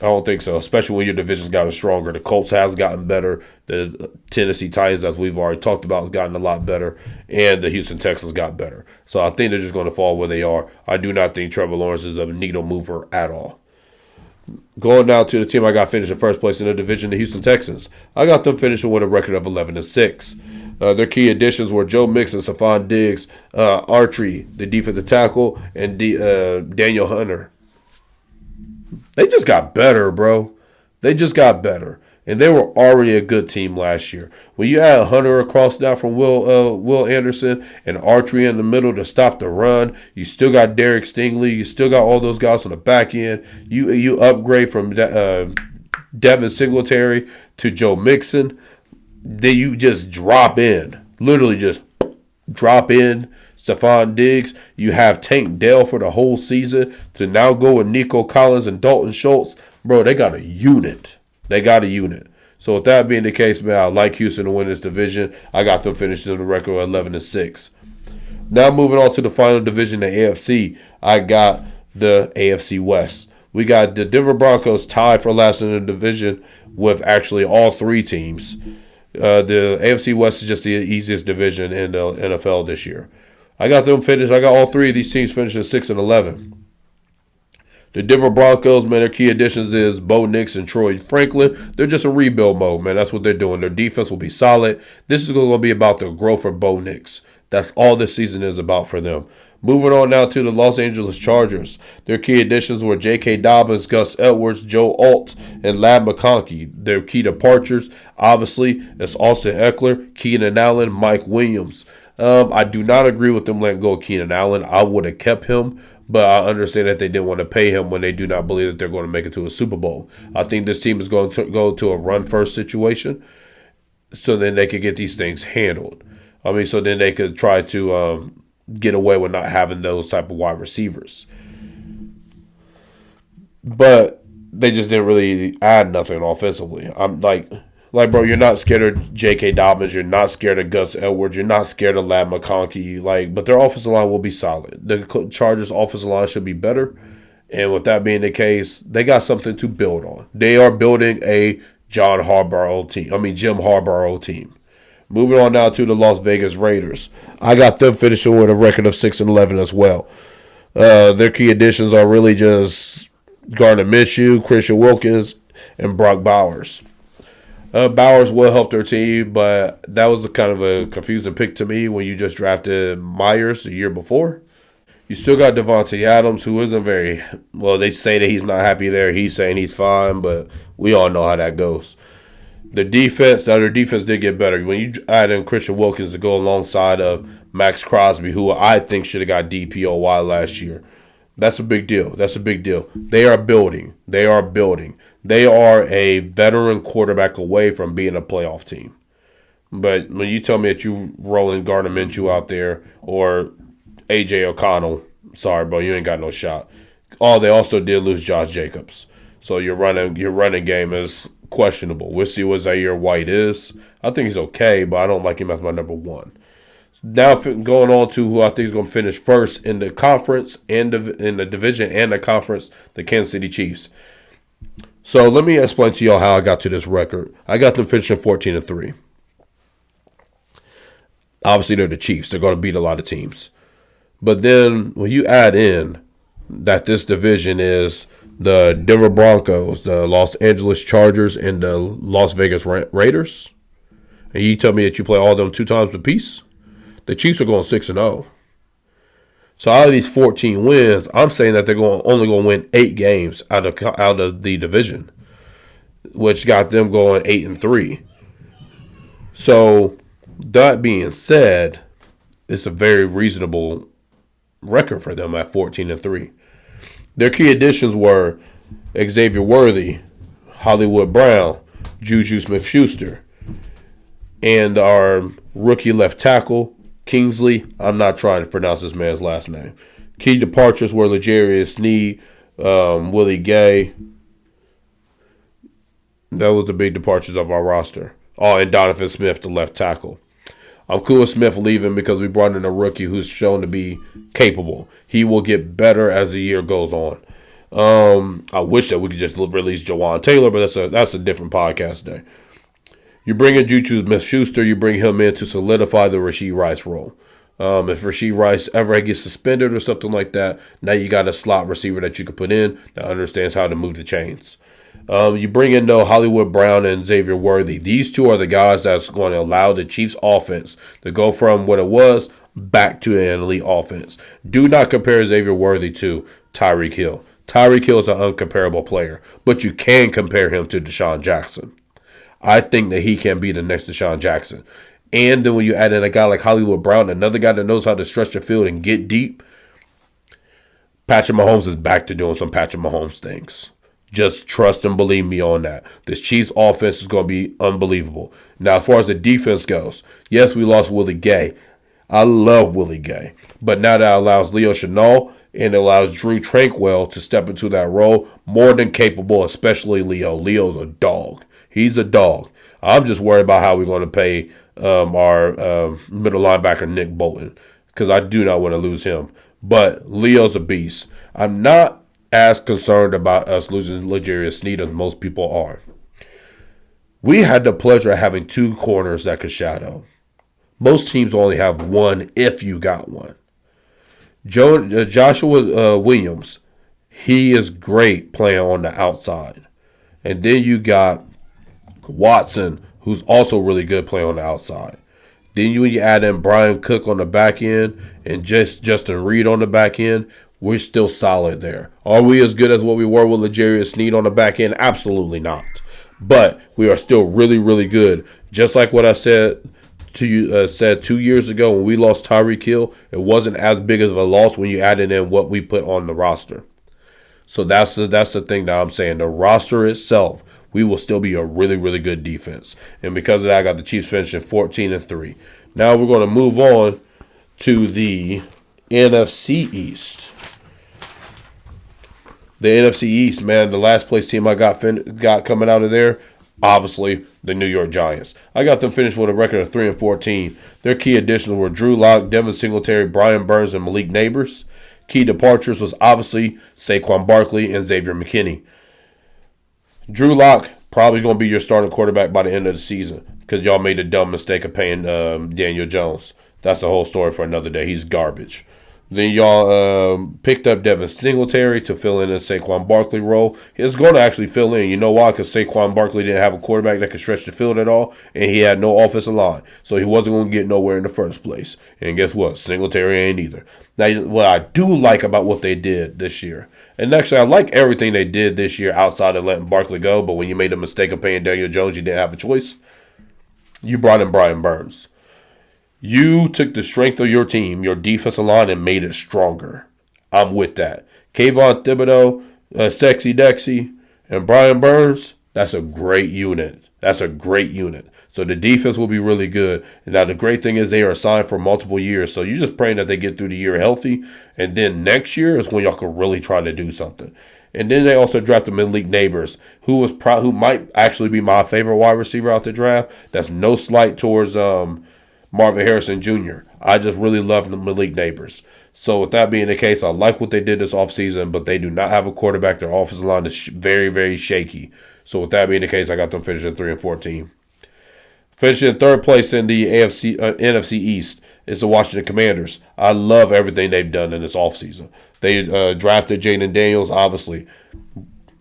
I don't think so, especially when your division's gotten stronger. The Colts has gotten better. The Tennessee Titans, as we've already talked about, has gotten a lot better. And the Houston Texans got better. So I think they're just going to fall where they are. I do not think Trevor Lawrence is a needle mover at all. Going now to the team I got finished in first place in the division, the Houston Texans. I got them finishing with a record of 11-6. Their key additions were Joe Mixon, Stephon Diggs, Archery, the defensive tackle, and Daniel Hunter. They just got better, bro. They just got better. And they were already a good team last year. When you add Hunter across now from Will Anderson and Archery in the middle to stop the run, you still got Derek Stingley. You still got all those guys on the back end. You upgrade from Devin Singletary to Joe Mixon. Then you just drop in. Literally just drop in Stephon Diggs. You have Tank Dell for the whole season to now go with Nico Collins and Dalton Schultz. Bro, they got a unit. They got a unit. So with that being the case, man, I like Houston to win this division. I got them finished in the record of 11-6. Now moving on to the final division, the AFC. I got the AFC West. We got the Denver Broncos tied for last in the division with actually all three teams. The AFC West is just the easiest division in the NFL this year. I got them finished. I got all three of these teams finishing 6-11. The Denver Broncos, man, their key additions is Bo Nix and Troy Franklin. They're just in rebuild mode, man. That's what they're doing. Their defense will be solid. This is going to be about the growth for Bo Nix. That's all this season is about for them. Moving on now to the Los Angeles Chargers. Their key additions were J.K. Dobbins, Gus Edwards, Joe Alt, and Ladd McConkey. Their key departures, obviously, is Austin Eckler, Keenan Allen, Mike Williams. I do not agree with them letting go of Keenan Allen. I would have kept him, but I understand that they didn't want to pay him when they do not believe that they're going to make it to a Super Bowl. I think this team is going to go to a run-first situation so then they could get these things handled. I mean, so then they could try to get away with not having those type of wide receivers. But they just didn't really add nothing offensively. I'm like, bro, you're not scared of J.K. Dobbins. You're not scared of Gus Edwards. You're not scared of Ladd McConkey. But their offensive line will be solid. The Chargers' offensive line should be better. And with that being the case, they got something to build on. They are building a Jim Harbaugh team. Moving on now to the Las Vegas Raiders. I got them finishing with a record of 6-11 as well. Their key additions are really just Gardner Minshew, Christian Wilkins, and Brock Bowers. Bowers will help their team, but that was kind of a confusing pick to me when you just drafted Myers the year before. You still got Devontae Adams, who isn't very well. They say that he's not happy there. He's saying he's fine, but we all know how that goes. Their defense did get better. When you add in Christian Wilkins to go alongside of Max Crosby, who I think should have got DPOY last year, that's a big deal. They are building. They are a veteran quarterback away from being a playoff team. But when you tell me that you rolling Gardner Minshew out there or A.J. O'Connell, sorry, bro, you ain't got no shot. Oh, they also did lose Josh Jacobs. So your running game is questionable. We'll see what Zaire White is. I think he's okay, but I don't like him as my number one. Now going on to who I think is going to finish first in the conference and in the division and the conference, the Kansas City Chiefs. So let me explain to y'all how I got to this record. I got them finishing 14-3. Obviously, they're the Chiefs. They're going to beat a lot of teams. But then when you add in that this division is the Denver Broncos, the Los Angeles Chargers, and the Las Vegas Raiders, and you tell me that you play all of them 2 times apiece, the Chiefs are going 6-0. So out of these 14 wins, I'm saying that they're only going to win 8 games out of the division, which got them going 8-3. So that being said, it's a very reasonable record for them at 14-3. Their key additions were Xavier Worthy, Hollywood Brown, Juju Smith-Schuster, and our rookie left tackle, Kingsley. I'm not trying to pronounce this man's last name. Key departures were L'Jarius Sneed, Willie Gay. That was the big departures of our roster. Oh, and Donovan Smith, the left tackle. I'm cool with Smith leaving because we brought in a rookie who's shown to be capable. He will get better as the year goes on. I wish that we could just release Jawan Taylor, but that's a different podcast day. You bring in Juju Smith-Schuster, you bring him in to solidify the Rashee Rice role. If Rashee Rice ever gets suspended or something like that, now you got a slot receiver that you can put in that understands how to move the chains. You bring in Hollywood Brown and Xavier Worthy. These two are the guys that's going to allow the Chiefs offense to go from what it was back to an elite offense. Do not compare Xavier Worthy to Tyreek Hill. Tyreek Hill is an uncomparable player, but you can compare him to Deshaun Jackson. I think that he can be the next Deshaun Jackson. And then when you add in a guy like Hollywood Brown, another guy that knows how to stretch the field and get deep, Patrick Mahomes is back to doing some Patrick Mahomes things. Just trust and believe me on that. This Chiefs offense is going to be unbelievable. Now, as far as the defense goes, yes, we lost Willie Gay. I love Willie Gay. But now that allows Leo Chenal and it allows Drew Tranquil to step into that role, more than capable, especially Leo. Leo's a dog. He's a dog. I'm just worried about how we're going to pay our middle linebacker, Nick Bolton, because I do not want to lose him. But Leo's a beast. I'm not as concerned about us losing L'Jarius Sneed as most people are. We had the pleasure of having 2 corners that could shadow. Most teams only have one if you got one. Joshua Williams, he is great playing on the outside. And then you got Watson, who's also really good playing on the outside. Then you add in Brian Cook on the back end and Justin Reed on the back end. We're still solid there. Are we as good as what we were with L'Jarius Sneed on the back end? Absolutely not. But we are still really, really good. Just like what I said to you 2 years ago when we lost Tyreek Hill, it wasn't as big of a loss when you added in what we put on the roster. So that's the thing that I'm saying. The roster itself, we will still be a really, really good defense. And because of that, I got the Chiefs finishing 14-3. Now we're going to move on to the NFC East. The NFC East, man, the last place team I got coming out of there, obviously the New York Giants. I got them finished with a record of 3-14. Their key additions were Drew Lock, Devin Singletary, Brian Burns, and Malik Neighbors. Key departures was obviously Saquon Barkley and Xavier McKinney. Drew Lock probably going to be your starting quarterback by the end of the season because y'all made the dumb mistake of paying Daniel Jones. That's a whole story for another day. He's garbage. Then y'all picked up Devin Singletary to fill in the Saquon Barkley role. He's going to actually fill in. You know why? Because Saquon Barkley didn't have a quarterback that could stretch the field at all, and he had no offensive line. So he wasn't going to get nowhere in the first place. And guess what? Singletary ain't either. Now, what I do like about what they did this year, and actually I like everything they did this year outside of letting Barkley go, but when you made the mistake of paying Daniel Jones, you didn't have a choice. You brought in Brian Burns. You took the strength of your team, your defensive line, and made it stronger. I'm with that. Kayvon Thibodeau, Sexy Dexy, and Brian Burns, that's a great unit. That's a great unit. So the defense will be really good. And now the great thing is they are signed for multiple years. So you're just praying that they get through the year healthy. And then next year is when y'all can really try to do something. And then they also drafted Malik Neighbors, who might actually be my favorite wide receiver out the draft. That's no slight towards Marvin Harrison Jr. I just really love Malik Neighbors. So with that being the case, I like what they did this offseason, but they do not have a quarterback. Their offensive line is very, very shaky. So with that being the case, I got them finishing 3-14. Finishing in third place in the NFC East is the Washington Commanders. I love everything they've done in this offseason. They drafted Jayden Daniels, obviously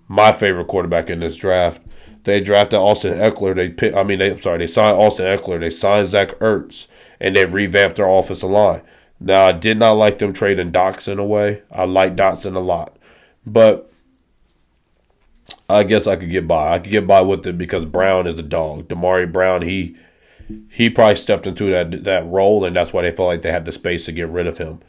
my favorite quarterback in this draft. They drafted Austin Eckler. They signed Austin Eckler. They signed Zach Ertz, and they revamped their offensive line. Now, I did not like them trading Dotson away. I like Dotson a lot, but I guess I could get by. I could get by with it because Brown is a dog. Damari Brown, he probably stepped into that role, and that's why they felt like they had the space to get rid of him.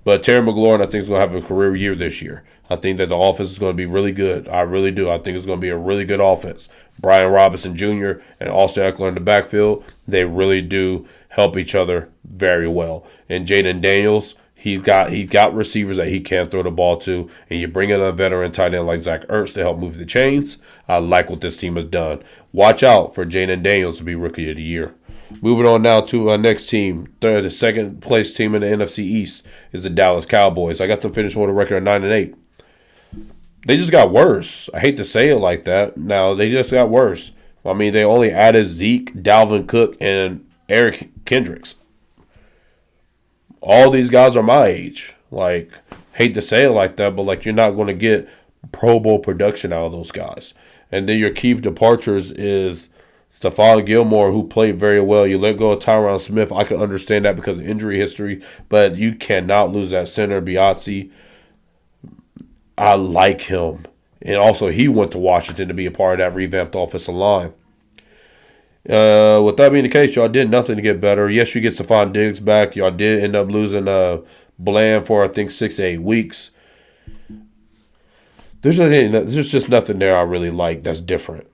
But Terry McLaurin, I think, is going to have a career year this year. I think that the offense is going to be really good. I really do. I think it's going to be a really good offense. Brian Robinson Jr. and Austin Eckler in the backfield, they really do help each other very well. And Jayden Daniels, he got receivers that he can throw the ball to, and you bring in a veteran tight end like Zach Ertz to help move the chains. I like what this team has done. Watch out for Jayden Daniels to be Rookie of the Year. Moving on now to our next team. The second place team in the NFC East is the Dallas Cowboys. I got them finishing with a record of 9-8. They just got worse. I hate to say it like that. Now, they just got worse. I mean, they only added Zeke, Dalvin Cook, and Eric Kendricks. All these guys are my age. Like, hate to say it like that, but like you're not going to get Pro Bowl production out of those guys. And then your key departures is Stephon Gilmore, who played very well. You let go of Tyron Smith. I can understand that because of injury history, but you cannot lose that center, Biazzi. I like him. And also, he went to Washington to be a part of that revamped offensive line. With that being the case, y'all did nothing to get better. Yes, you get Stephon Diggs back. Y'all did end up losing Bland for, I think, 6 to 8 weeks. There's just nothing there I really like that's different.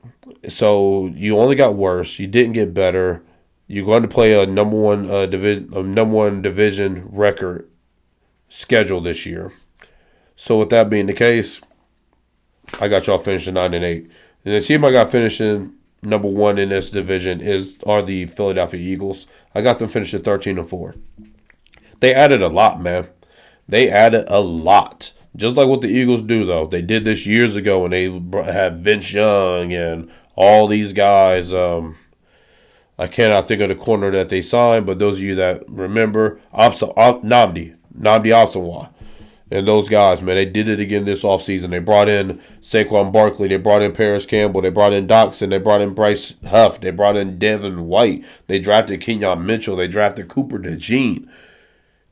So you only got worse. You didn't get better. You're going to play a number one division record schedule this year. So with that being the case, I got y'all finishing 9-8. And the team I got finishing number one in this division are the Philadelphia Eagles. I got them finishing 13-4. They added a lot, man. They added a lot. Just like what the Eagles do, though. They did this years ago when they had Vince Young and all these guys. I cannot think of the corner that they signed, but those of you that remember, Nnamdi Asomugha. And those guys, man, they did it again this offseason. They brought in Saquon Barkley. They brought in Paris Campbell. They brought in Dotson. They brought in Bryce Huff. They brought in Devin White. They drafted Kenyon Mitchell. They drafted Cooper DeJean.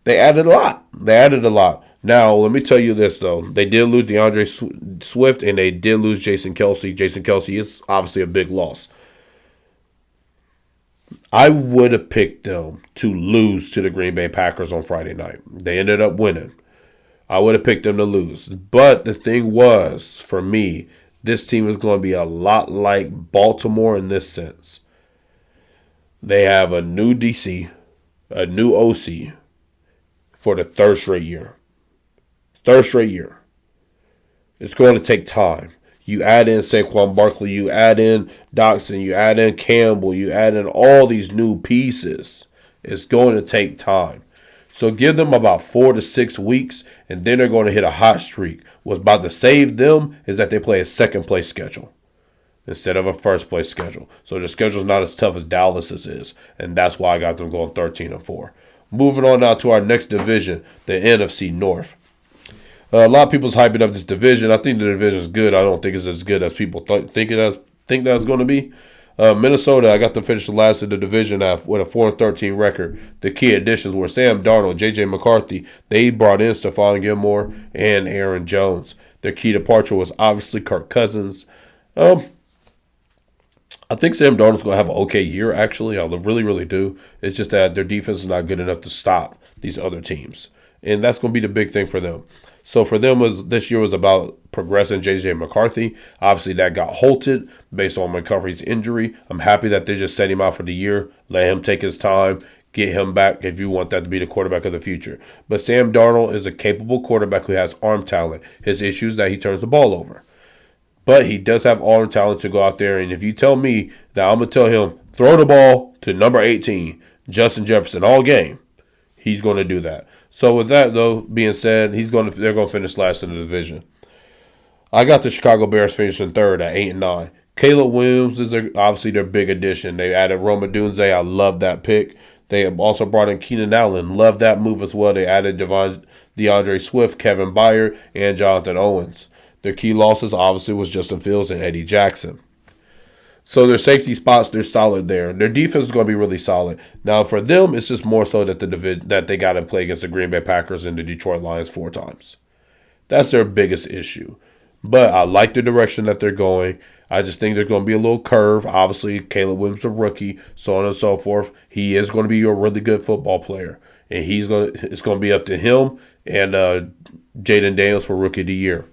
They added a lot. Now, let me tell you this, though. They did lose DeAndre Swift, and they did lose Jason Kelce. Jason Kelce is obviously a big loss. I would have picked them to lose to the Green Bay Packers on Friday night. They ended up winning. I would have picked them to lose. But the thing was, for me, this team is going to be a lot like Baltimore in this sense. They have a new DC, a new OC for the third straight year. It's going to take time. You add in Saquon Barkley, you add in Dotson, you add in Campbell, you add in all these new pieces. It's going to take time. So give them about 4 to 6 weeks, and then they're going to hit a hot streak. What's about to save them is that they play a second-place schedule instead of a first-place schedule. So the schedule's not as tough as Dallas's is, and that's why I got them going 13-4. Moving on now to our next division, the NFC North. A lot of people's hyping up this division. I think the division is good. I don't think it's as good as people think that it's going to be. Minnesota, I got them finished last in the division with a 4-13 record. The key additions were Sam Darnold, J.J. McCarthy. They brought in Stephon Gilmore and Aaron Jones. Their key departure was obviously Kirk Cousins. I think Sam Darnold's going to have an okay year, actually. I really, really do. It's just that their defense is not good enough to stop these other teams. And that's going to be the big thing for them. So for them, this year was about progressing J.J. McCarthy. Obviously, that got halted based on McCaffrey's injury. I'm happy that they just set him out for the year, let him take his time, get him back if you want that to be the quarterback of the future. But Sam Darnold is a capable quarterback who has arm talent. His issue is that he turns the ball over. But he does have arm talent to go out there. And if you tell me that I'm going to tell him, throw the ball to number 18, Justin Jefferson all game. He's going to do that. So with that though being said, they're going to finish last in the division. I got the Chicago Bears finishing third at 8-9. Caleb Williams is obviously their big addition. They added Rome Odunze. I love that pick. They have also brought in Keenan Allen. Love that move as well. They added DeAndre Swift, Kevin Byard, and Jonathan Owens. Their key losses obviously was Justin Fields and Eddie Jackson. So their safety spots, they're solid there. Their defense is going to be really solid. Now for them, it's just more so that that they got to play against the Green Bay Packers and the Detroit Lions 4 times. That's their biggest issue. But I like the direction that they're going. I just think there's going to be a little curve. Obviously, Caleb Williams, a rookie, so on and so forth. He is going to be a really good football player, and it's going to be up to him and Jaden Daniels for Rookie of the Year.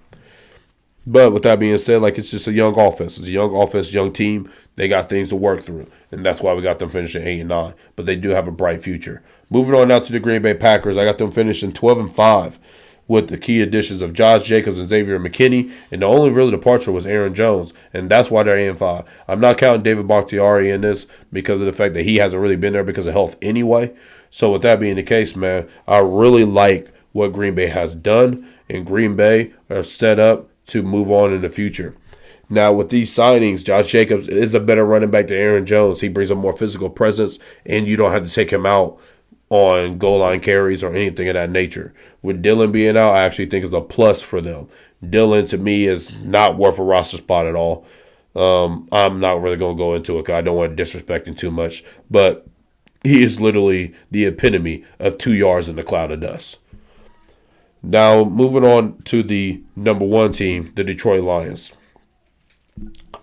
But with that being said, it's just a young offense. It's a young offense, young team. They got things to work through, and that's why we got them finishing 8-9. But they do have a bright future. Moving on now to the Green Bay Packers, I got them finishing 12-5. With the key additions of Josh Jacobs and Xavier McKinney, and the only real departure was Aaron Jones, and that's why they're 8-5. I'm not counting David Bakhtiari in this because of the fact that he hasn't really been there because of health anyway. So with that being the case, man, I really like what Green Bay has done, and Green Bay are set up to move on in the future. Now, with these signings, Josh Jacobs is a better running back than Aaron Jones. He brings a more physical presence, and you don't have to take him out on goal line carries or anything of that nature. With Dillon being out, I actually think it's a plus for them. Dillon, to me, is not worth a roster spot at all. I'm not really going to go into it because I don't want to disrespect him too much. But he is literally the epitome of 2 yards in the cloud of dust. Now, moving on to the number 1 team, the Detroit Lions.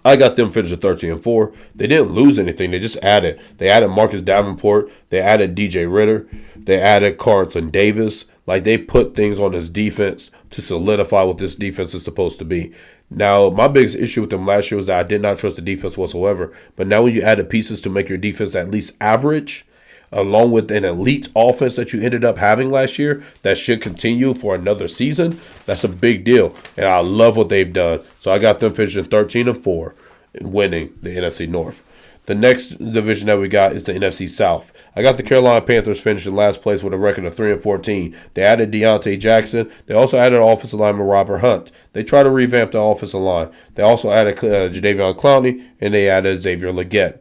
I got them finishing 13-4. They didn't lose anything. They just added. They added Marcus Davenport. They added DJ Ritter. They added Carlton Davis. They put things on this defense to solidify what this defense is supposed to be. Now, my biggest issue with them last year was that I did not trust the defense whatsoever. But now when you add the pieces to make your defense at least average, along with an elite offense that you ended up having last year that should continue for another season, that's a big deal. And I love what they've done. So I got them finishing 13-4 and winning the NFC North. The next division that we got is the NFC South. I got the Carolina Panthers finishing last place with a record of 3-14. They added Deontay Jackson. They also added offensive lineman Robert Hunt. They tried to revamp the offensive line. They also added Jadeveon Clowney, and they added Xavier Legette.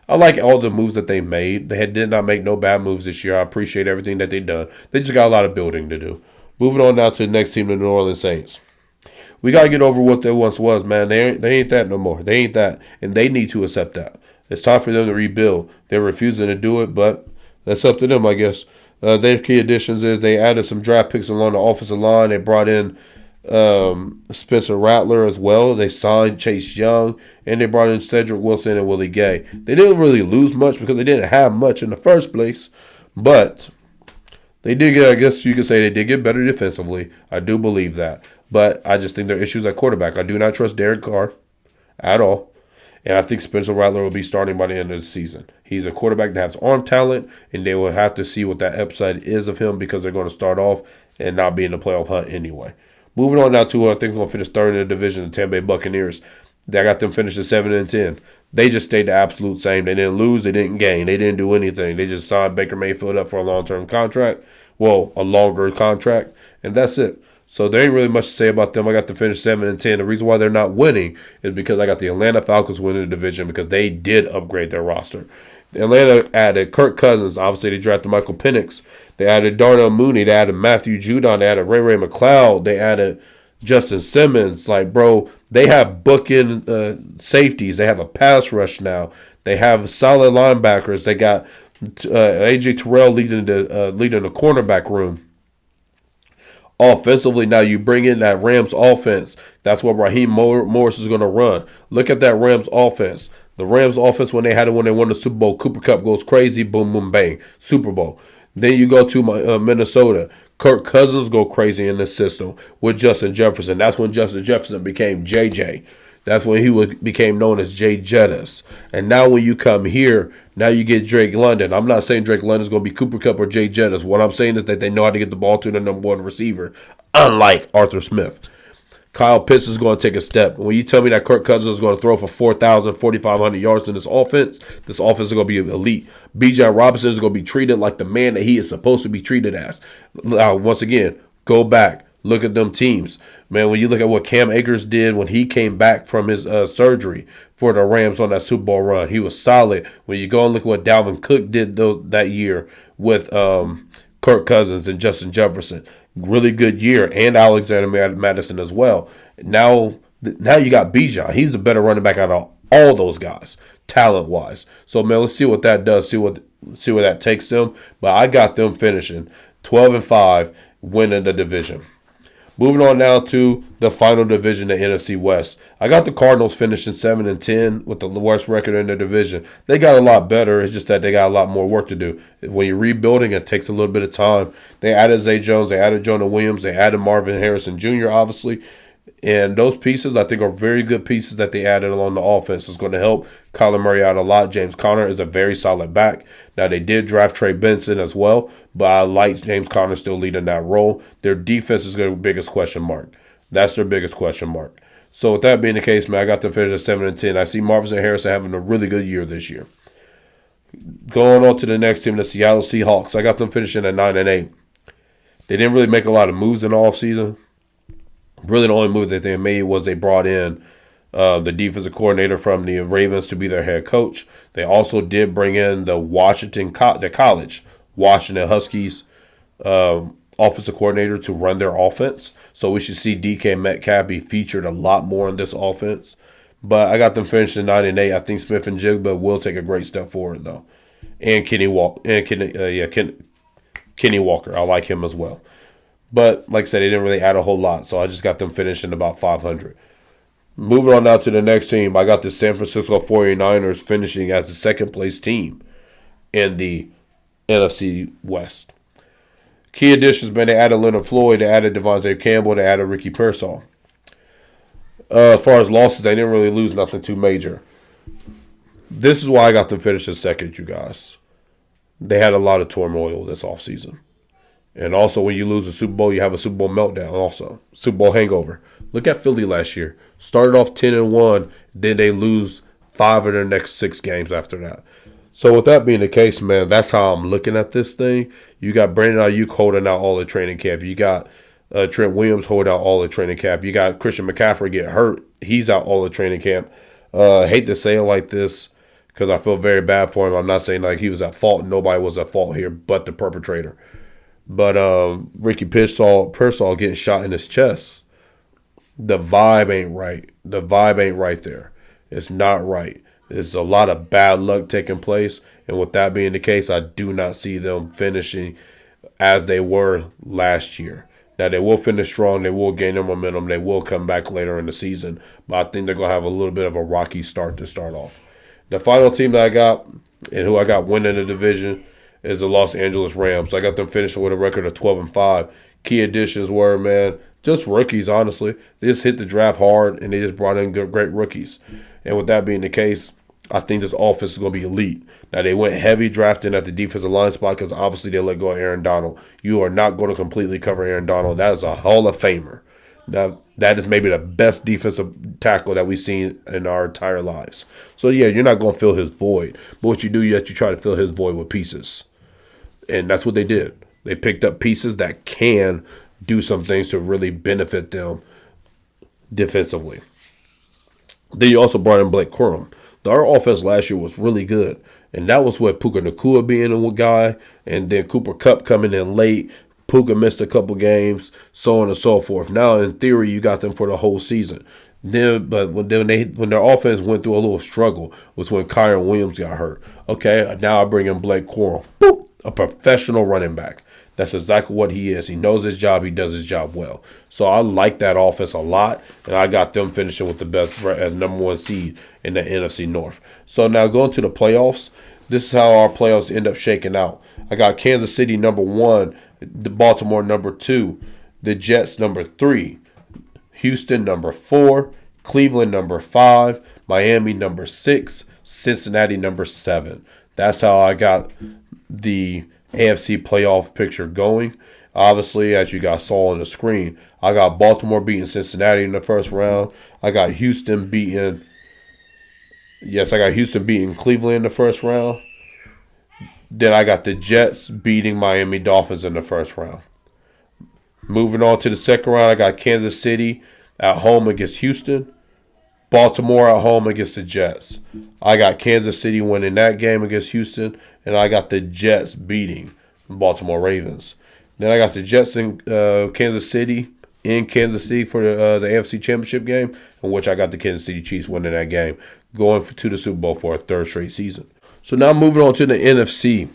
I like all the moves that they made. They did not make no bad moves this year. I appreciate everything that they've done. They just got a lot of building to do. Moving on now to the next team, the New Orleans Saints. We got to get over what they once was, man. They ain't that no more. They ain't that, and they need to accept that. It's time for them to rebuild. They're refusing to do it, but that's up to them, I guess. Their key additions is they added some draft picks along the offensive line. They brought in Spencer Rattler as well. They signed Chase Young, and they brought in Cedric Wilson and Willie Gay. They didn't really lose much because they didn't have much in the first place, but they did get, I guess you could say they did get better defensively. I do believe that, but I just think there are issues at quarterback. I do not trust Derek Carr at all, and I think Spencer Rattler will be starting by the end of the season. He's a quarterback that has arm talent, and they will have to see what that upside is of him because they're going to start off and not be in the playoff hunt anyway. Moving on now to, I think we're going to finish third in the division, the Tampa Bay Buccaneers. I got them finishing 7-10. They just stayed the absolute same. They didn't lose. They didn't gain. They didn't do anything. They just signed Baker Mayfield up for a long-term contract. Well, a longer contract, and that's it. So there ain't really much to say about them. I got to finish 7-10. The reason why they're not winning is because I got the Atlanta Falcons winning the division because they did upgrade their roster. Atlanta added Kirk Cousins. Obviously, they drafted Michael Penix. They added Darnell Mooney. They added Matthew Judon. They added Ray McLeod. They added Justin Simmons. They have bookend safeties. They have a pass rush now. They have solid linebackers. They got A.J. Terrell leading the cornerback room. Offensively, now you bring in that Rams offense. That's what Raheem Morris is going to run. Look at that Rams offense. The Rams offense, when they won the Super Bowl, Cooper Kupp goes crazy, boom, boom, bang, Super Bowl. Then you go to Minnesota. Kirk Cousins go crazy in this system with Justin Jefferson. That's when Justin Jefferson became JJ. That's when he became known as Jay Jettis. And now when you come here, now you get Drake London. I'm not saying Drake London is going to be Cooper Kupp or Jay Jettis. What I'm saying is that they know how to get the ball to the number one receiver, unlike Arthur Smith. Kyle Pitts is going to take a step. When you tell me that Kirk Cousins is going to throw for 4,000, 4,500 yards in this offense is going to be elite. Bijan Robinson is going to be treated like the man that he is supposed to be treated as. Once again, go back. Look at them teams. Man, when you look at what Cam Akers did when he came back from his surgery for the Rams on that Super Bowl run, he was solid. When you go and look at what Dalvin Cook did that year with Kirk Cousins and Justin Jefferson, really good year, and Alexander Madison as well. Now you got Bijan. He's the better running back out of all those guys, talent-wise. So, man, let's see what that does, see where that takes them. But I got them finishing 12-5, winning the division. Moving on now to the final division, the NFC West. I got the Cardinals finishing 7-10 with the worst record in the division. They got a lot better. It's just that they got a lot more work to do. When you're rebuilding, it takes a little bit of time. They added Zay Jones. They added Jonah Williams. They added Marvin Harrison Jr., obviously. And those pieces, I think, are very good pieces that they added along the offense. It's going to help Kyler Murray out a lot. James Conner is a very solid back. Now, they did draft Trey Benson as well, but I like James Conner still leading that role. Their defense is their biggest question mark. That's their biggest question mark. So, with that being the case, man, I got them finished at 7-10. I see Marvin Harrison having a really good year this year. Going on to the next team, the Seattle Seahawks. I got them finishing at 9-8. They didn't really make a lot of moves in the offseason. Really, the only move that they made was they brought in the defensive coordinator from the Ravens to be their head coach. They also did bring in the Washington Huskies offensive coordinator to run their offense. So we should see DK Metcalf be featured a lot more in this offense. But I got them finishing 9-8. I think Smith and Jigba will take a great step forward though, and Kenny Walker. I like him as well. But, like I said, they didn't really add a whole lot, so I just got them finishing about 500. Moving on now to the next team, I got the San Francisco 49ers finishing as the second-place team in the NFC West. Key additions, man, they added Leonard Floyd, they added Devontae Campbell, they added Ricky Pearsall. As far as losses, they didn't really lose nothing too major. This is why I got them finishing second, you guys. They had a lot of turmoil this offseason. And also, when you lose a Super Bowl, you have a Super Bowl meltdown also. Super Bowl hangover. Look at Philly last year. Started off 10-1, then they lose 5 of their next 6 games after that. So with that being the case, man, that's how I'm looking at this thing. You got Brandon Ayuk holding out all the training camp. You got Trent Williams holding out all the training camp. You got Christian McCaffrey get hurt. He's out all the training camp. I hate to say it like this because I feel very bad for him. I'm not saying like he was at fault. Nobody was at fault here but the perpetrator. But Ricky Pearsall getting shot in his chest. The vibe ain't right. The vibe ain't right there. It's not right. There's a lot of bad luck taking place. And with that being the case, I do not see them finishing as they were last year. Now, they will finish strong. They will gain their momentum. They will come back later in the season. But I think they're going to have a little bit of a rocky start to start off. The final team that I got and who I got winning the division is the Los Angeles Rams. I got them finishing with a record of 12-5. Key additions were, man, just rookies, honestly. They just hit the draft hard, and they just brought in great rookies. And with that being the case, I think this offense is going to be elite. Now, they went heavy drafting at the defensive line spot because obviously they let go of Aaron Donald. You are not going to completely cover Aaron Donald. That is a Hall of Famer. Now, that is maybe the best defensive tackle that we've seen in our entire lives. So, yeah, you're not going to fill his void. But what you do is you try to fill his void with pieces. And that's what they did. They picked up pieces that can do some things to really benefit them defensively. Then you also brought in Blake Corum. Our offense last year was really good. And that was with Puka Nacua being a guy. And then Cooper Kupp coming in late. Puka missed a couple games, so on and so forth. Now, in theory, you got them for the whole season. But when their offense went through a little struggle was when Kyren Williams got hurt. Okay, now I bring in Blake Corum. Boop. A professional running back. That's exactly what he is. He knows his job. He does his job well. So I like that offense a lot, and I got them finishing with the best as number 1 seed in the NFC North. So now going to the playoffs, this is how our playoffs end up shaking out. I got Kansas City number 1, the Baltimore number 2, the Jets number 3, Houston number 4, Cleveland number 5, Miami number 6, Cincinnati number 7. That's how I got the AFC playoff picture going. Obviously, as you guys saw on the screen, I got Baltimore beating Cincinnati in the first round. I got Houston beating Cleveland in the first round. Then I got the Jets beating Miami Dolphins in the first round. Moving on to the second round, I got Kansas City at home against Houston. Baltimore at home against the Jets. I got Kansas City winning that game against Houston, and I got the Jets beating Baltimore Ravens. Then I got the Jets in Kansas City for the AFC Championship game, in which I got the Kansas City Chiefs winning that game, going to the Super Bowl for a third straight season. So now moving on to the NFC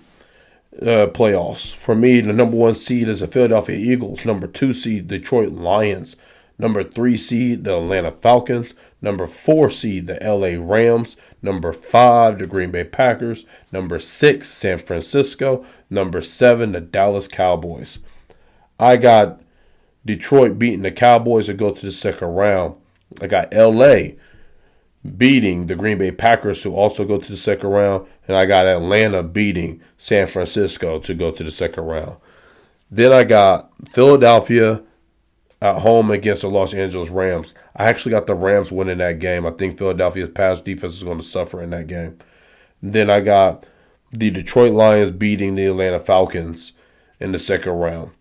playoffs. For me, the number 1 seed is the Philadelphia Eagles. Number 2 seed, Detroit Lions. Number 3 seed, the Atlanta Falcons. Number 4 seed, the LA Rams. Number 5, the Green Bay Packers. Number 6, San Francisco. Number 7, the Dallas Cowboys. I got Detroit beating the Cowboys to go to the second round. I got LA beating the Green Bay Packers to also go to the second round. And I got Atlanta beating San Francisco to go to the second round. Then I got Philadelphia at home against the Los Angeles Rams. I actually got the Rams winning that game. I think Philadelphia's pass defense is going to suffer in that game. Then I got the Detroit Lions beating the Atlanta Falcons in the second round.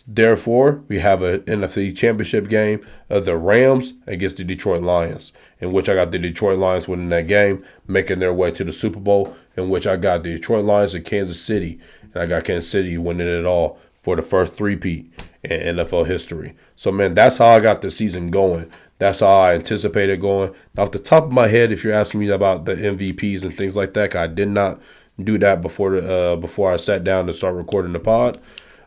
Therefore, we have an NFC Championship game of the Rams against the Detroit Lions, in which I got the Detroit Lions winning that game, making their way to the Super Bowl, in which I got the Detroit Lions and Kansas City, and I got Kansas City winning it all for the first three-peat in NFL history. So, man, that's how I got the season going. That's how I anticipated going. Now, off the top of my head, if you're asking me about the MVPs and things like that, I did not do that before I sat down to start recording the pod.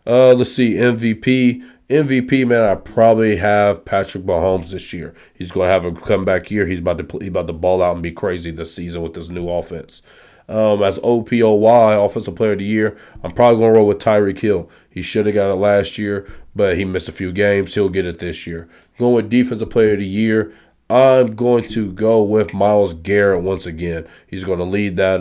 Let's see, MVP, man, I probably have Patrick Mahomes this year. He's going to have a comeback year. He's about to ball out and be crazy this season with this new offense. As OPOY, Offensive Player of the Year, I'm probably going to roll with Tyreek Hill. He should have got it last year, but he missed a few games. He'll get it this year. Going with Defensive Player of the Year, I'm going to go with Myles Garrett once again. He's going to lead that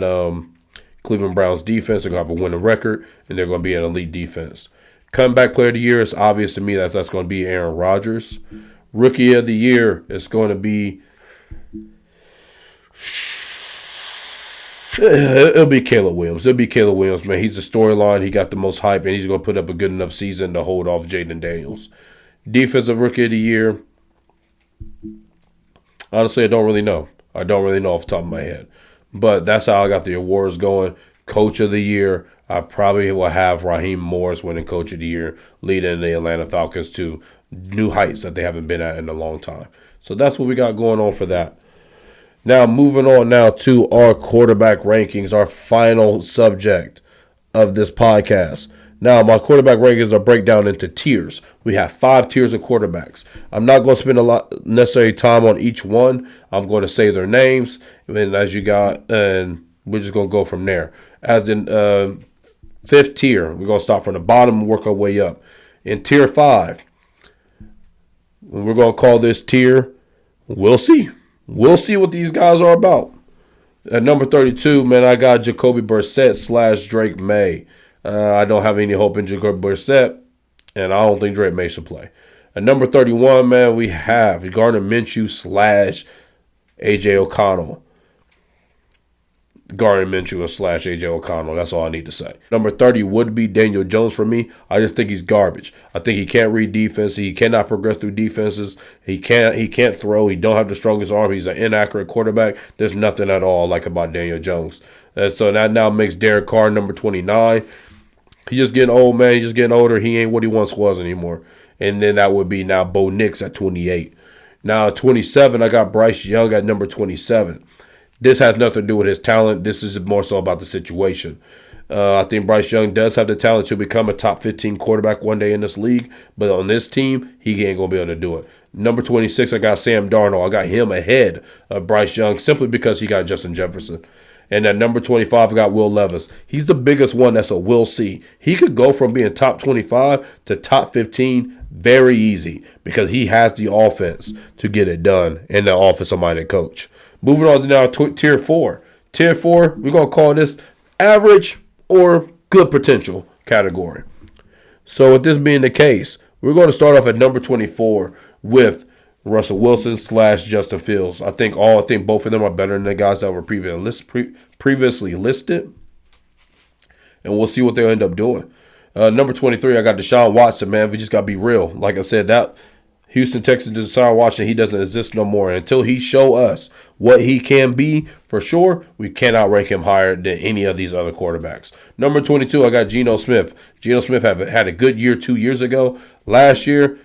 Cleveland Browns defense. They're going to have a winning record, and they're going to be an elite defense. Comeback Player of the Year, it's obvious to me that's going to be Aaron Rodgers. Rookie of the Year, it's going to be... It'll be Caleb Williams. Man. He's the storyline. He got the most hype, and he's going to put up a good enough season to hold off Jaden Daniels. Defensive Rookie of the Year, honestly, I don't really know. Off the top of my head. But that's how I got the awards going. Coach of the Year, I probably will have Raheem Morris winning Coach of the Year, leading the Atlanta Falcons to new heights that they haven't been at in a long time. So that's what we got going on for that. Now, moving on now to our quarterback rankings, our final subject of this podcast. Now, my quarterback rankings are break down into tiers. We have 5 tiers of quarterbacks. I'm not going to spend a lot necessary time on each one. I'm going to say their names, and and we're just going to go from there. As in 5th tier, we're going to start from the bottom and work our way up. In tier 5, we're going to call this tier, we'll see. We'll see what these guys are about. At number 32, man, I got Jacoby Brissett / Drake May. I don't have any hope in Jacoby Brissett, and I don't think Drake May should play. At number 31, man, we have Gardner Minshew / A.J. O'Connell. Gardner Minshew / A.J. O'Connell. That's all I need to say. Number 30 would be Daniel Jones for me. I just think he's garbage. I think he can't read defense. He cannot progress through defenses. He can't throw. He don't have the strongest arm. He's an inaccurate quarterback. There's nothing at all I like about Daniel Jones. And so that now makes Derek Carr number 29. He's just getting old, man. He's just getting older. He ain't what he once was anymore. And then that would be now Bo Nix at 28. Now at 27, I got Bryce Young at number 27. This has nothing to do with his talent. This is more so about the situation. I think Bryce Young does have the talent to become a top 15 quarterback one day in this league. But on this team, he ain't going to be able to do it. Number 26, I got Sam Darnold. I got him ahead of Bryce Young simply because he got Justin Jefferson. And at number 25, I got Will Levis. He's the biggest one that's a we'll see. He could go from being top 25 to top 15 very easy because he has the offense to get it done and the offensive-minded coach. Moving on to now tier 4. Tier 4, we're going to call this average or good potential category. So with this being the case, we're going to start off at number 24 with Russell Wilson / Justin Fields. I think both of them are better than the guys that were previously listed, and we'll see what they'll end up doing. Number 23, I got Deshaun Watson, man. We just got to be real. Like I said, that Houston Texans Deshaun Watson, he doesn't exist no more. Until he show us what he can be, for sure, we cannot rank him higher than any of these other quarterbacks. Number 22, I got Geno Smith. Geno Smith had a good year 2 years ago. Last year,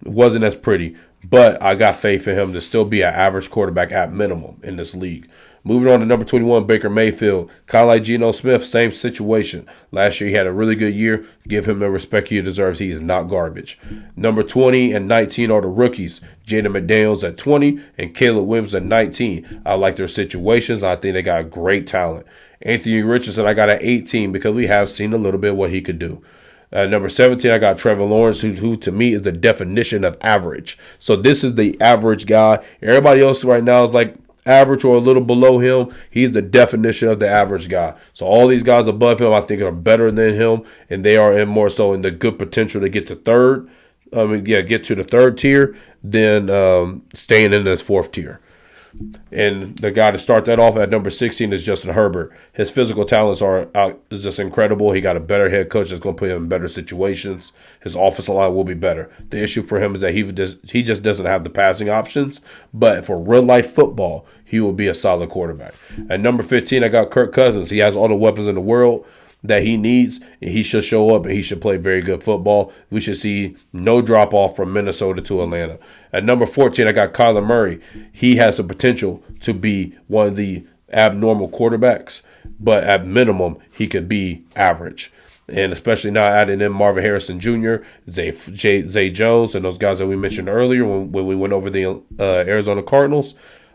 wasn't as pretty. But I got faith in him to still be an average quarterback at minimum in this league. Moving on to number 21, Baker Mayfield. Kind of like Geno Smith, same situation. Last year he had a really good year. Give him the respect he deserves. He is not garbage. Number 20 and 19 are the rookies. Jaden McDaniels at 20 and Caleb Williams at 19. I like their situations. I think they got great talent. Anthony Richardson, I got at 18 because we have seen a little bit what he could do. Number 17, I got Trevor Lawrence, who to me is the definition of average. So this is the average guy. Everybody else right now is like average or a little below him. He's the definition of the average guy. So all these guys above him, I think, are better than him, and they are more so in the good potential to get to third. Get to the third tier than staying in this fourth tier. And the guy to start that off at number 16 is Justin Herbert. His physical talents is just incredible. He got a better head coach that's going to put him in better situations. His offensive line will be better. The issue for him is that he just doesn't have the passing options. But for real life football, he will be a solid quarterback. At number 15, I got Kirk Cousins. He has all the weapons in the world that he needs, and he should show up and he should play very good football. We should see no drop off from Minnesota to Atlanta. At number 14, I got Kyler Murray. He has the potential to be one of the abnormal quarterbacks, but at minimum, he could be average. And especially now adding in Marvin Harrison Jr., Zay Jones, and those guys that we mentioned earlier when we went over the Arizona Cardinals.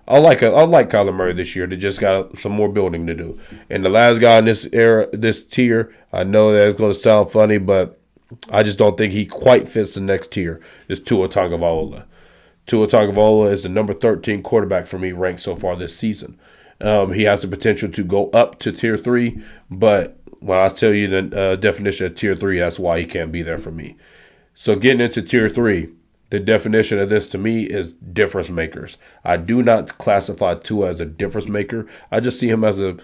I like Kyler Murray this year. They just got some more building to do. And the last guy in this tier, I know that it's going to sound funny, but I just don't think he quite fits the next tier. Is Tua Tagovailoa. Tua Tagovailoa is the number 13 quarterback for me ranked so far this season. He has the potential to go up to tier 3, but when I tell you the definition of tier 3, that's why he can't be there for me. So getting into tier 3. The definition of this to me is difference makers. I do not classify Tua as a difference maker. I just see him as a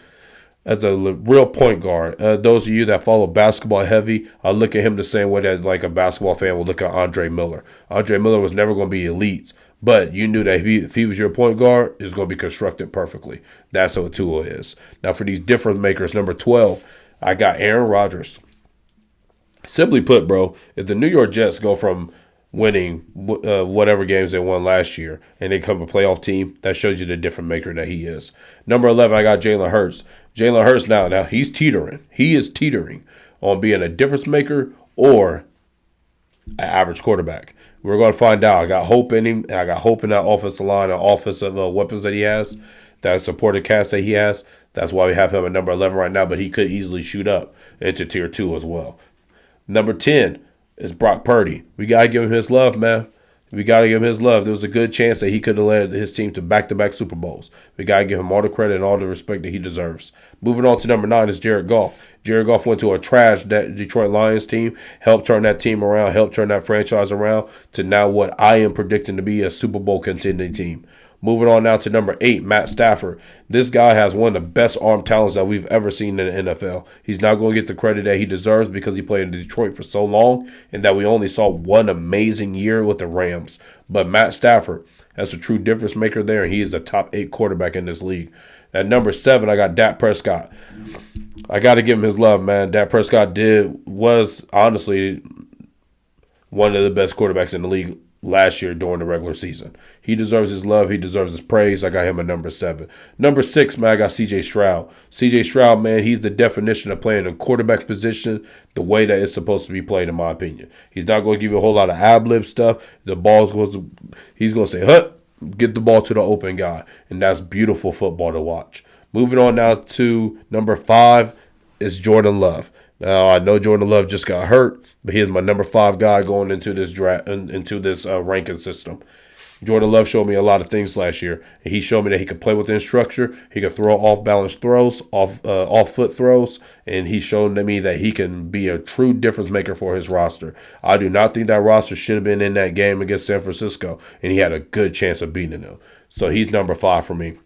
real point guard. Those of you that follow basketball heavy, I look at him the same way that like a basketball fan will look at Andre Miller. Andre Miller was never going to be elite, but you knew that if he was your point guard, it was going to be constructed perfectly. That's what Tua is. Now for these difference makers, number 12, I got Aaron Rodgers. Simply put, bro, if the New York Jets go from winning whatever games they won last year, and they become a playoff team, that shows you the different maker that he is. Number 11, I got Jalen Hurts. Jalen Hurts now he's teetering. He is teetering on being a difference maker or an average quarterback. We're going to find out. I got hope in him, and I got hope in that offensive line and offensive weapons that he has, that supported cast that he has. That's why we have him at number 11 right now, but he could easily shoot up into tier 2 as well. Number 10, is Brock Purdy. We got to give him his love, man. We got to give him his love. There was a good chance that he could have led his team to back-to-back Super Bowls. We got to give him all the credit and all the respect that he deserves. Moving on to number 9 is Jared Goff. Jared Goff went to a trash Detroit Lions team, helped turn that team around, helped turn that franchise around to now what I am predicting to be a Super Bowl contending team. Moving on now to number 8, Matt Stafford. This guy has one of the best arm talents that we've ever seen in the NFL. He's not going to get the credit that he deserves because he played in Detroit for so long and that we only saw one amazing year with the Rams. But Matt Stafford has a true difference maker there, and he is a top 8 quarterback in this league. At number 7, I got Dak Prescott. I got to give him his love, man. Dak Prescott was honestly one of the best quarterbacks in the league last year during the regular season. He deserves his love. He deserves his praise. I got him at number 7. Number 6, man, I got C.J. Stroud. C.J. Stroud, man, he's the definition of playing a quarterback position the way that it's supposed to be played, in my opinion. He's not going to give you a whole lot of ad-lib stuff. He's going to say, hut, get the ball to the open guy. And that's beautiful football to watch. Moving on now to number 5 is Jordan Love. Now, I know Jordan Love just got hurt, but he is my number 5 guy going into this draft, into this ranking system. Jordan Love showed me a lot of things last year. He showed me that he could play within structure. He could throw off-balance throws, off-foot throws, and he's shown to me that he can be a true difference maker for his roster. I do not think that roster should have been in that game against San Francisco, and he had a good chance of beating them. So he's number 5 for me.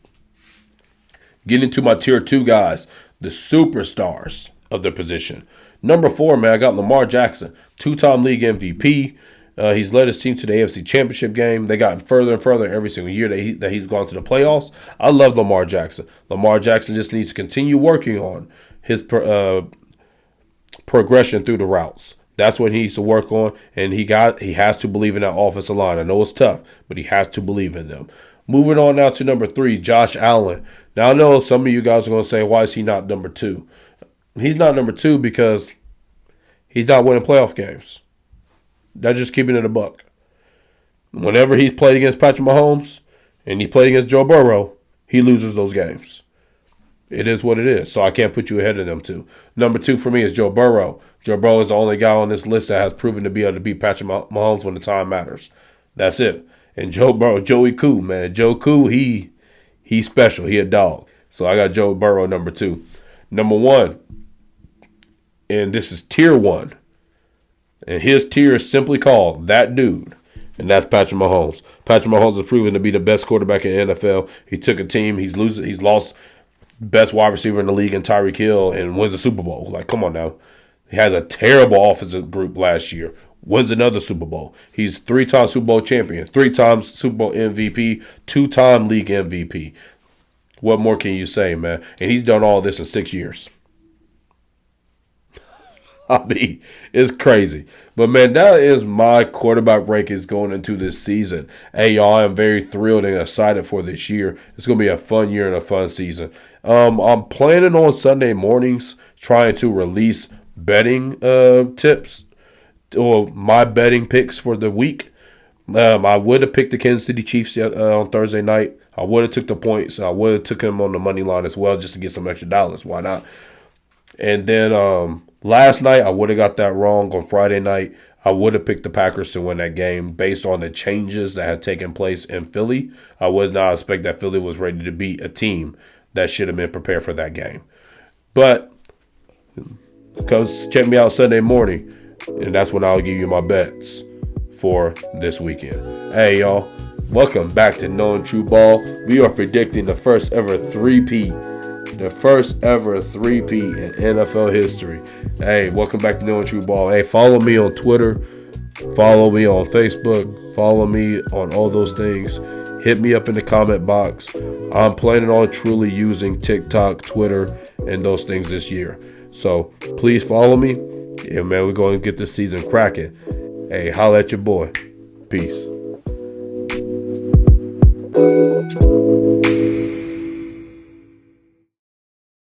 Getting to my tier 2 guys, the superstars of the position. Number 4, man, I got Lamar Jackson, 2-time league MVP. He's led his team to the AFC Championship game. They gotten further and further every single year that he's gone to the playoffs. I love Lamar Jackson. Lamar Jackson just needs to continue working on his progression through the routes. That's what he needs to work on, and he has to believe in that offensive line. I know it's tough, but he has to believe in them. Moving on now to number 3, Josh Allen. Now, I know some of you guys are going to say, why is he not number 2? He's not number 2 because he's not winning playoff games. That's just keeping it a buck. Whenever he's played against Patrick Mahomes and he played against Joe Burrow, he loses those games. It is what it is, so I can't put you ahead of them two. Number 2 for me is Joe Burrow. Joe Burrow is the only guy on this list that has proven to be able to beat Patrick Mahomes when the time matters. That's it. And Joe Burrow, Joey Koo, man. Joe Koo, he's special. He a dog. So I got Joe Burrow number 2. Number 1, and this is tier 1. And his tier is simply called that dude. And that's Patrick Mahomes. Patrick Mahomes has proven to be the best quarterback in the NFL. He took a team. He's lost best wide receiver in the league in Tyreek Hill and wins the Super Bowl. Like, come on now. He has a terrible offensive group last year. Wins another Super Bowl. He's 3-time Super Bowl champion, 3 times Super Bowl MVP, 2-time league MVP. What more can you say, man? And he's done all this in 6 years. I mean, it's crazy. But, man, that is my quarterback rankings going into this season. Hey, y'all, I'm very thrilled and excited for this year. It's going to be a fun year and a fun season. I'm planning on Sunday mornings trying to release betting tips or my betting picks for the week. I would have picked the Kansas City Chiefs on Thursday night. I would have took the points. I would have took them on the money line as well just to get some extra dollars. Why not? And then last night, I would have got that wrong on Friday night. I would have picked the Packers to win that game based on the changes that had taken place in Philly. I would not expect that Philly was ready to beat a team that should have been prepared for that game. But check me out Sunday morning, and that's when I'll give you my bets for this weekend. Hey, y'all. Welcome back to Knowing True Ball. We are predicting the first ever three-peat. The first ever three-peat in NFL history. Hey, welcome back to Knowing True Ball. Hey, follow me on Twitter. Follow me on Facebook. Follow me on all those things. Hit me up in the comment box. I'm planning on truly using TikTok, Twitter, and those things this year. So please follow me. Yeah, man, we're going to get this season cracking. Hey, holla at your boy. Peace.